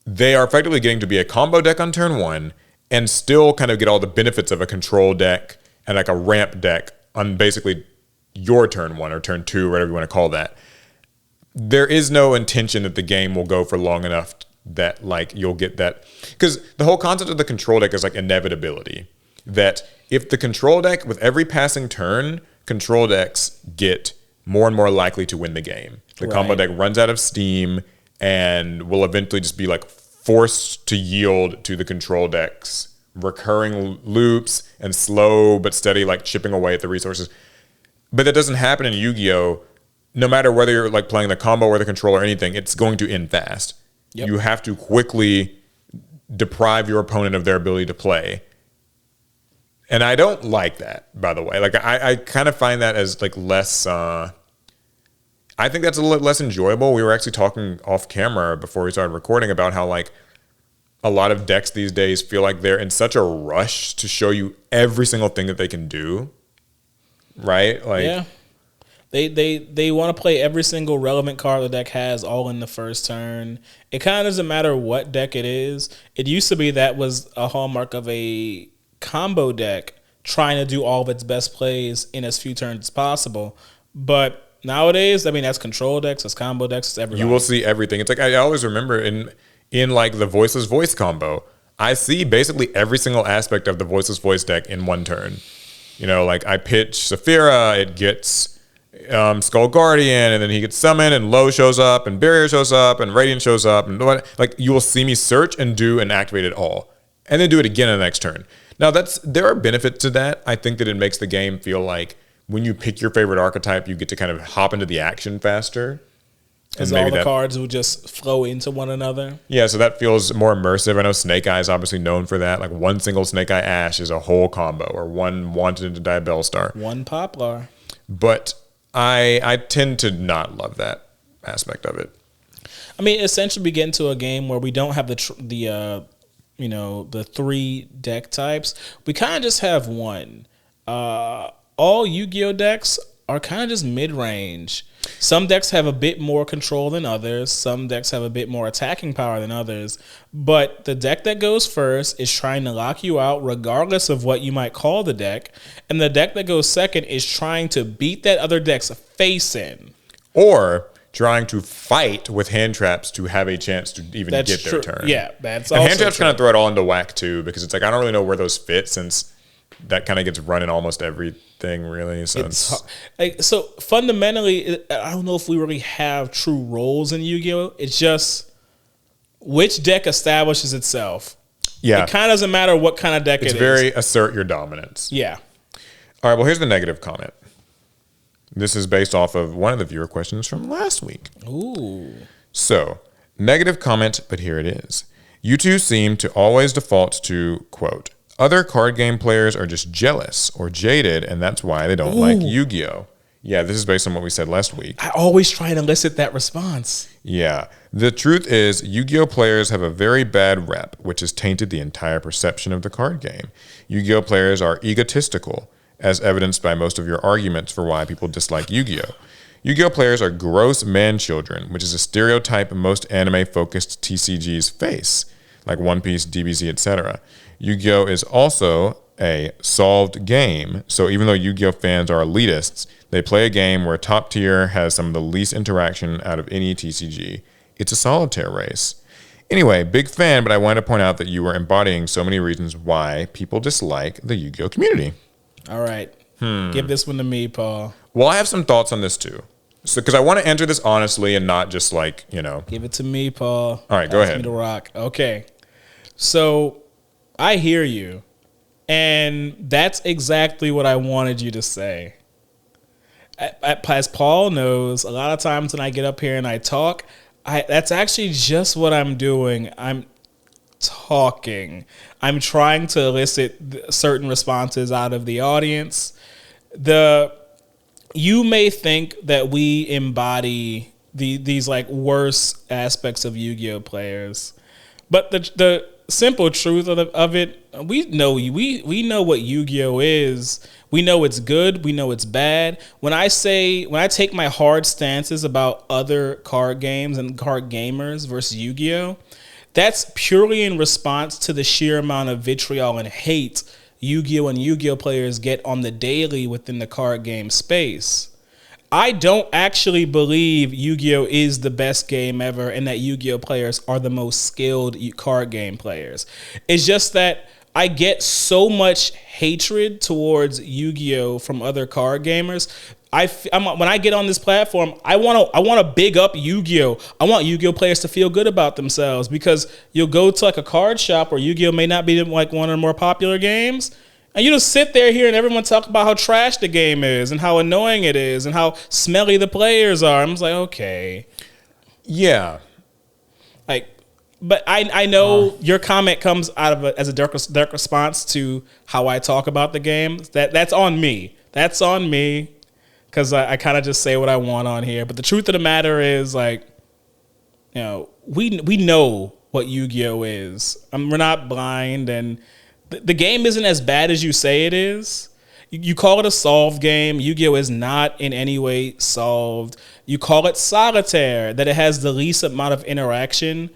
they are effectively getting to be a combo deck on turn 1 and still kind of get all the benefits of a control deck and like a ramp deck on basically your turn 1 or turn 2, whatever you want to call that. There is no intention that the game will go for long enough that like you'll get that. Because the whole concept of the control deck is like inevitability. That if the control deck, with every passing turn, control decks get more and more likely to win the game. The combo deck runs out of steam and will eventually just be like forced to yield to the control deck's recurring loops and slow but steady like chipping away at the resources. But that doesn't happen in Yu-Gi-Oh! No matter whether you're like playing the combo or the control or anything, it's going to end fast. Yep. You have to quickly deprive your opponent of their ability to play. And I don't like that, by the way. Like I kind of find that as like less I think that's a little less enjoyable. We were actually talking off camera before we started recording about how like a lot of decks these days feel like they're in such a rush to show you every single thing that they can do. Right? Like, yeah. They want to play every single relevant card the deck has all in the first turn. It kind of doesn't matter what deck it is. It used to be that was a hallmark of a combo deck trying to do all of its best plays in as few turns as possible. But nowadays, I mean, that's control decks, that's combo decks, it's everything. You will see everything. It's like I always remember in like the Voiceless Voice combo, I see basically every single aspect of the Voiceless Voice deck in one turn. Like I pitch Saphira, it gets Skull Guardian, and then he gets summoned, and Low shows up, and Barrier shows up, and Radiant shows up, and like you will see me search and do and activate it all, and then do it again on the next turn. Now there are benefits to that. I think that it makes the game feel like when you pick your favorite archetype, you get to kind of hop into the action faster. Because all the cards will just flow into one another. Yeah, so that feels more immersive. I know Snake Eye is obviously known for that. Like one single Snake Eye Ash is a whole combo, or one Wanted to Die Bellstar. One Poplar. But I tend to not love that aspect of it. I mean, essentially we get into a game where we don't have the 3 deck types. We kind of just have one. All Yu-Gi-Oh decks are kind of just mid-range. Some decks have a bit more control than others. Some decks have a bit more attacking power than others. But the deck that goes first is trying to lock you out regardless of what you might call the deck. And the deck that goes second is trying to beat that other deck's face in. or trying to fight with hand traps to have a chance to even get their turn. Yeah, that's and also hand traps true. kind of throw it all into whack too, because it's like I don't really know where those fit, since that kind of gets run in almost everything, really. So so fundamentally, I don't know if we really have true roles in Yu-Gi-Oh. It's just which deck establishes itself. Yeah, it kind of doesn't matter what kind of deck it's it is. very assert your dominance. Yeah. All right, well, here's the negative comment. This is based off of one of the viewer questions from last week. Ooh. So, negative comment, but here it is. You two seem to always default to, quote, other card game players are just jealous or jaded, and that's why they don't like Yu-Gi-Oh! Yeah, this is based on what we said last week. I always try and elicit that response. Yeah. The truth is, Yu-Gi-Oh! Players have a very bad rep, which has tainted the entire perception of the card game. Yu-Gi-Oh! Players are egotistical, as evidenced by most of your arguments for why people dislike Yu-Gi-Oh! Yu-Gi-Oh! Players are gross man-children, which is a stereotype most anime-focused TCGs face, like One Piece, DBZ, etc. Yu-Gi-Oh! Is also a solved game, so even though Yu-Gi-Oh! Fans are elitists, they play a game where top tier has some of the least interaction out of any TCG. It's a solitaire race. Anyway, big fan, but I wanted to point out that you were embodying so many reasons why people dislike the Yu-Gi-Oh! Community. All right. Give this one to me, Paul. Well, I have some thoughts on this too. So, because I want to enter this honestly and not just like, Give it to me, Paul. All right, go ahead. Me to rock. Okay. So I hear you. And that's exactly what I wanted you to say. As Paul knows, a lot of times when I get up here and I talk, that's actually just what I'm doing. I'm talking. I'm trying to elicit certain responses out of the audience. You may think that we embody these like worse aspects of Yu-Gi-Oh! Players, but the simple truth of it, we know what Yu-Gi-Oh! Is. We know it's good. We know it's bad. When I take my hard stances about other card games and card gamers versus Yu-Gi-Oh!, that's purely in response to the sheer amount of vitriol and hate Yu-Gi-Oh! And Yu-Gi-Oh! Players get on the daily within the card game space. I don't actually believe Yu-Gi-Oh! Is the best game ever and that Yu-Gi-Oh! Players are the most skilled card game players. It's just that I get so much hatred towards Yu-Gi-Oh! From other card gamers. When I get on this platform, I want to big up Yu-Gi-Oh! I want Yu-Gi-Oh! Players to feel good about themselves, because you'll go to like a card shop where Yu-Gi-Oh! May not be like one of the more popular games, and you just sit there hearing everyone talk about how trash the game is and how annoying it is and how smelly the players are. I'm just like, okay. Yeah. But I know your comment comes out of as a dark response to how I talk about the game. That's on me. That's on me. Because I kind of just say what I want on here. But the truth of the matter is, we know what Yu-Gi-Oh! Is. We're not blind, and the game isn't as bad as you say it is. You call it a solved game. Yu-Gi-Oh! Is not in any way solved. You call it solitaire, that it has the least amount of interaction.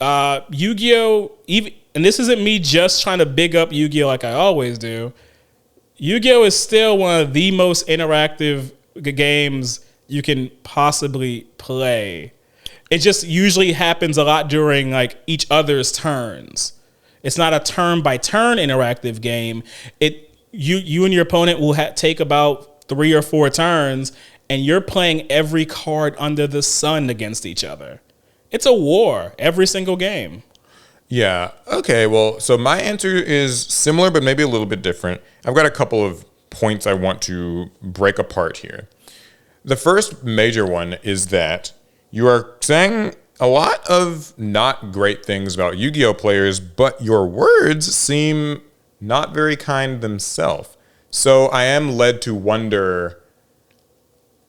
Yu-Gi-Oh! And this isn't me just trying to big up Yu-Gi-Oh! Like I always do. Yu-Gi-Oh! Is still one of the most interactive games you can possibly play. It just usually happens a lot during like each other's turns. It's not a turn-by-turn interactive game. You and your opponent will take about 3 or 4 turns, and you're playing every card under the sun against each other. It's a war every single game. Yeah. Okay. Well, so my answer is similar, but maybe a little bit different. I've got a couple of points I want to break apart here. The first major one is that you are saying a lot of not great things about Yu-Gi-Oh! Players, but your words seem not very kind themselves. So I am led to wonder,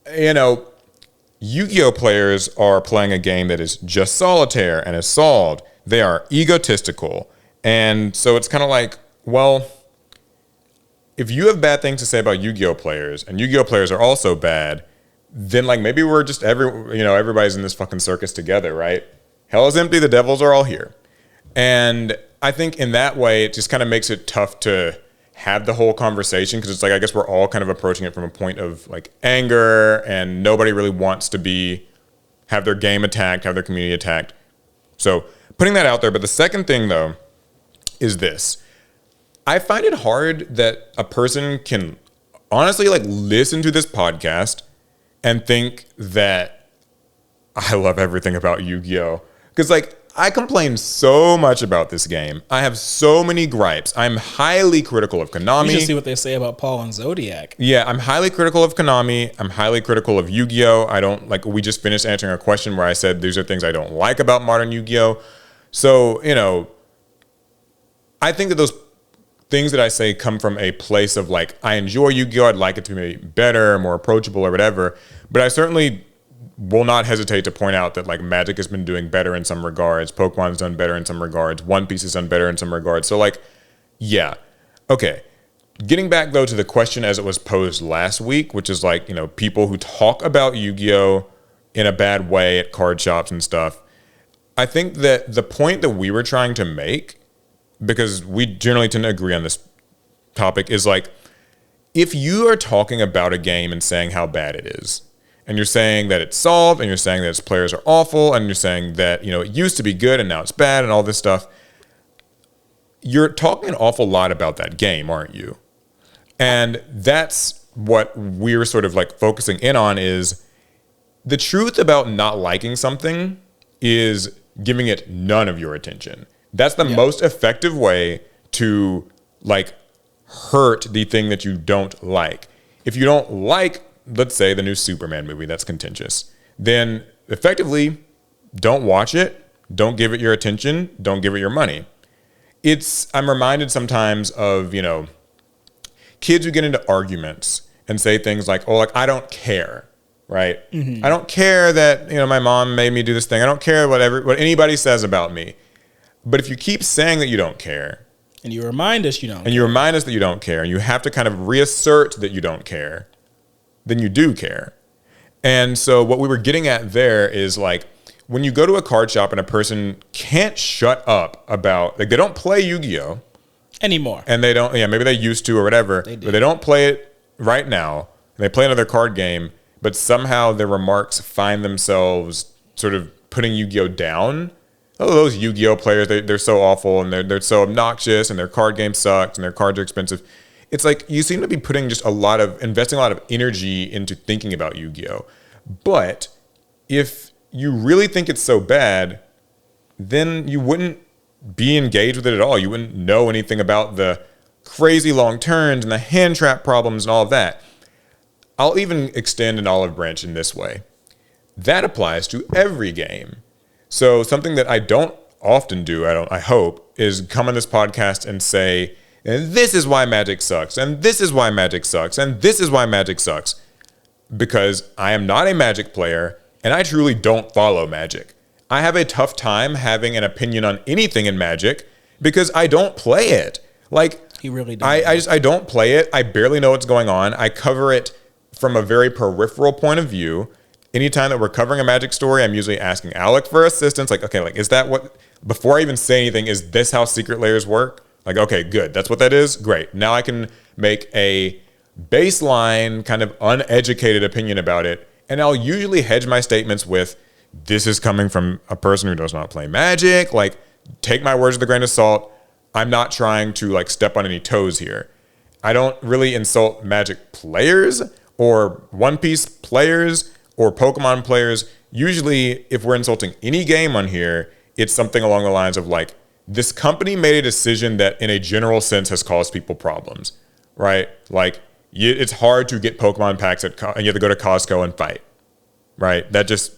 Yu-Gi-Oh! Players are playing a game that is just solitaire and is solved. They are egotistical. And so it's kind of like, well, if you have bad things to say about Yu-Gi-Oh! Players, and Yu-Gi-Oh! Players are also bad, then like maybe we're just everybody's in this fucking circus together, right? Hell is empty, the devils are all here. And I think in that way, it just kind of makes it tough to have the whole conversation, because it's like, I guess we're all kind of approaching it from a point of like anger, and nobody really wants to have their game attacked, have their community attacked. So putting that out there. But the second thing though is this. I find it hard that a person can honestly like listen to this podcast and think that I love everything about Yu-Gi-Oh! Because like, I complain so much about this game. I have so many gripes. I'm highly critical of Konami. You should see what they say about Paul and Zodiac. Yeah, I'm highly critical of Konami. I'm highly critical of Yu-Gi-Oh! I don't like. We just finished answering a question where I said these are things I don't like about modern Yu-Gi-Oh! So, you know, I think that those things that I say come from a place of like, I enjoy Yu-Gi-Oh! I'd like it to be better, more approachable, or whatever. But I certainly will not hesitate to point out that like Magic has been doing better in some regards. Pokemon's done better in some regards. One Piece has done better in some regards. So like, yeah. Okay. Getting back though to the question as it was posed last week, which is like, you know, people who talk about Yu-Gi-Oh! In a bad way at card shops and stuff. I think that the point that we were trying to make, because we generally tend to agree on this topic, is like, if you are talking about a game and saying how bad it is, and you're saying that it's solved, and you're saying that its players are awful, and you're saying that, you know, it used to be good and now it's bad and all this stuff, you're talking an awful lot about that game, aren't you? And that's what we're sort of like focusing in on, is the truth about not liking something is giving it none of your attention. That's the most effective way to like hurt the thing that you don't like. If you don't like, let's say, the new Superman movie, that's contentious, then effectively don't watch it, don't give it your attention, don't give it your money. I'm reminded sometimes of, you know, kids who get into arguments and say things like, oh, like, I don't care, right? Mm-hmm. I don't care that, you know, my mom made me do this thing. I don't care what anybody says about me. But if you keep saying that you don't care, and you remind us you don't, and you remind us that you don't care, and you have to kind of reassert that you don't care, then you do care. And so what we were getting at there is like, when you go to a card shop and a person can't shut up about, like, they don't play Yu-Gi-Oh! Anymore. And they don't, maybe they used to or whatever, but they don't play it right now. And they play another card game, but somehow their remarks find themselves sort of putting Yu-Gi-Oh! Down. Oh, those Yu-Gi-Oh! Players, they're so awful, and they're so obnoxious, and their card game sucks, and their cards are expensive. It's like you seem to be putting just investing a lot of energy into thinking about Yu-Gi-Oh! But if you really think it's so bad, then you wouldn't be engaged with it at all. You wouldn't know anything about the crazy long turns and the hand trap problems and all of that. I'll even extend an olive branch in this way. That applies to every game. So something that I don't often do, I hope, is come on this podcast and say, and this is why Magic sucks, and this is why Magic sucks, and this is why Magic sucks. Because I am not a Magic player, and I truly don't follow Magic. I have a tough time having an opinion on anything in Magic because I don't play it. Like, he really does. I don't play it. I barely know what's going on. I cover it from a very peripheral point of view. Anytime that we're covering a Magic story, I'm usually asking Alec for assistance. Like, okay, like, is that what, before I even say anything, is this how secret layers work? Like, okay, good. That's what that is. Great. Now I can make a baseline kind of uneducated opinion about it. And I'll usually hedge my statements with, this is coming from a person who does not play Magic. Like, take my words with a grain of salt. I'm not trying to like step on any toes here. I don't really insult Magic players or One Piece players or Pokemon players. Usually, if we're insulting any game on here, it's something along the lines of like, this company made a decision that in a general sense has caused people problems, right? Like, it's hard to get Pokemon packs and you have to go to Costco and fight, right? That's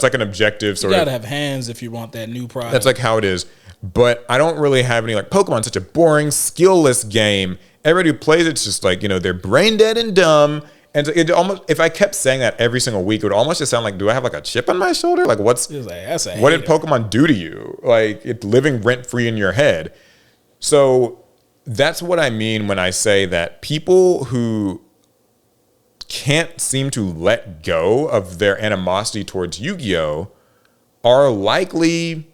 like an objective sort of. You gotta have hands if you want that new product. That's like how it is. But I don't really have any, like, Pokemon's such a boring, skillless game. Everybody who plays it's just like, you know, they're brain dead and dumb. And it almost, if I kept saying that every single week, it would almost just sound like, do I have like a chip on my shoulder? Like, what did Pokemon do to you? Like, it's living rent free in your head. So that's what I mean when I say that people who can't seem to let go of their animosity towards Yu-Gi-Oh! Are likely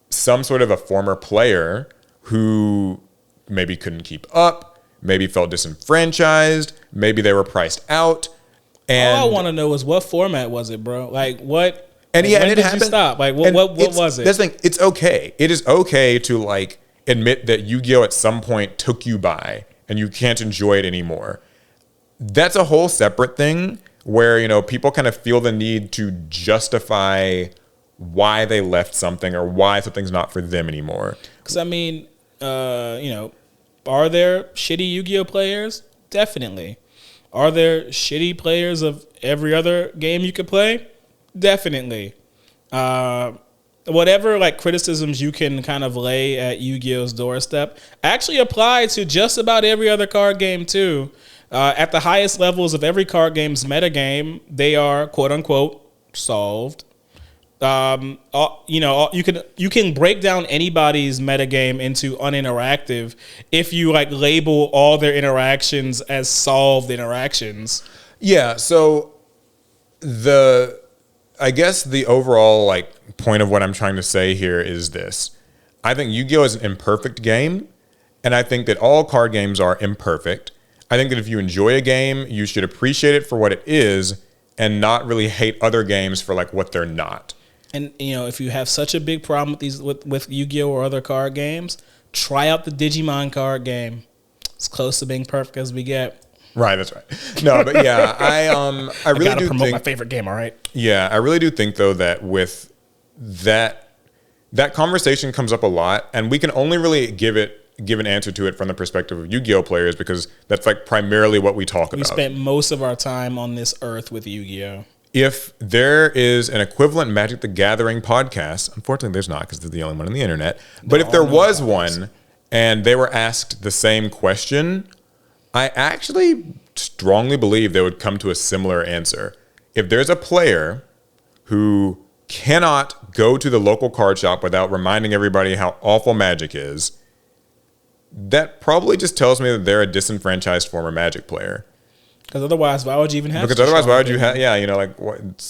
some sort of a former player who maybe couldn't keep up, maybe felt disenfranchised, maybe they were priced out. And all I want to know is what format was it, bro? Like what? And like, yeah, when and it did happened. you stop? Like what was it? That's the thing. It's okay. It is okay to like admit that Yu-Gi-Oh at some point took you by and you can't enjoy it anymore. That's a whole separate thing where, you know, people kind of feel the need to justify why they left something or why something's not for them anymore. Because I mean, you know, are there shitty Yu-Gi-Oh players? Definitely. Are there shitty players of every other game you could play? Definitely. Whatever like criticisms you can kind of lay at Yu-Gi-Oh's doorstep actually apply to just about every other card game too. At the highest levels of every card game's metagame, they are quote unquote solved. You know, you can break down anybody's metagame into uninteractive if you like label all their interactions as solved interactions. Yeah, so I guess the overall like point of what I'm trying to say here is this. I think Yu-Gi-Oh is an imperfect game, and I think that all card games are imperfect. I think that if you enjoy a game, you should appreciate it for what it is and not really hate other games for like what they're not. And you know, if you have such a big problem with these with Yu-Gi-Oh or other card games, try out the Digimon card game. It's close to being perfect as we get. Right, that's right. No, but yeah, I really gotta do promote think my favorite game. All right. Yeah, I really do think though that with that conversation comes up a lot, and we can only really give an answer to it from the perspective of Yu-Gi-Oh players because that's like primarily what we talk about. We spent most of our time on this earth with Yu-Gi-Oh. If there is an equivalent Magic the Gathering podcast, unfortunately there's not because they're the only one on the internet, but if there was one and they were asked the same question, I actually strongly believe they would come to a similar answer. If there's a player who cannot go to the local card shop without reminding everybody how awful Magic is, that probably just tells me that they're a disenfranchised former Magic player. Because otherwise, why would you even have? Because otherwise, why would you have? Yeah, you know, like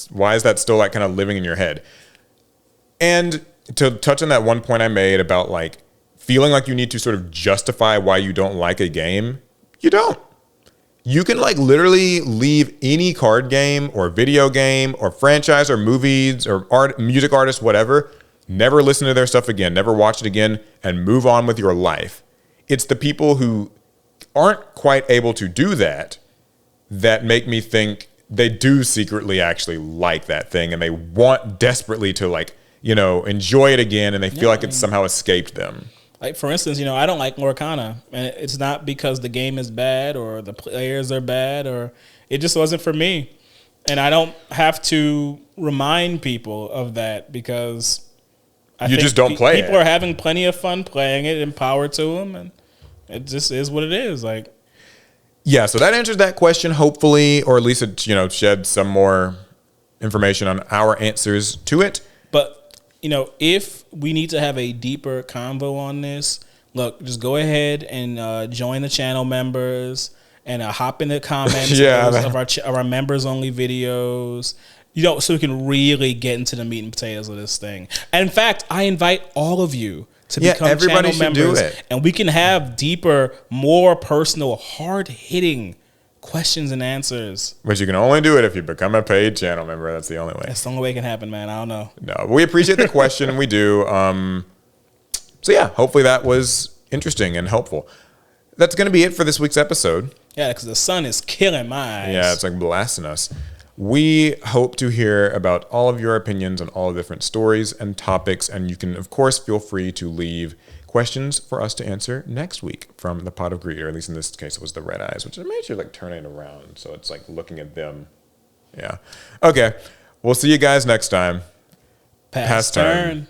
why is that still like kind of living in your head? And to touch on that one point I made about like feeling like you need to sort of justify why you don't like a game, you don't. You can like literally leave any card game or video game or franchise or movies or music artist, whatever, never listen to their stuff again, never watch it again, and move on with your life. It's the people who aren't quite able to do that that make me think they do secretly actually like that thing and they want desperately to like, you know, enjoy it again and they feel like it's somehow escaped them. Like, for instance, you know, I don't like Lorcana, and it's not because the game is bad or the players are bad, or it just wasn't for me. And I don't have to remind people of that because I think just don't play it. People are having plenty of fun playing it and power to them, and it just is what it is. Like, yeah, so that answers that question, hopefully, or at least it, you know, sheds some more information on our answers to it. But you know, if we need to have a deeper convo on this, look, just go ahead and join the channel members and hop in the comments of our members only videos. You know, so we can really get into the meat and potatoes of this thing. And in fact, I invite all of you to become channel members, and we can have deeper, more personal, hard-hitting questions and answers. But you can only do it if you become a paid channel member. That's the only way. That's the only way it can happen, man. I don't know. No, we appreciate the question. We do. So yeah, hopefully that was interesting and helpful. That's going to be it for this week's episode. Yeah, because the sun is killing my eyes. Yeah, it's like blasting us. We hope to hear about all of your opinions on all the different stories and topics, and you can, of course, feel free to leave questions for us to answer next week from the Pot of Greed, or at least in this case it was the Red Eyes, which I made sure like turn it around so it's like looking at them. Yeah. Okay. We'll see you guys next time. Pass turn.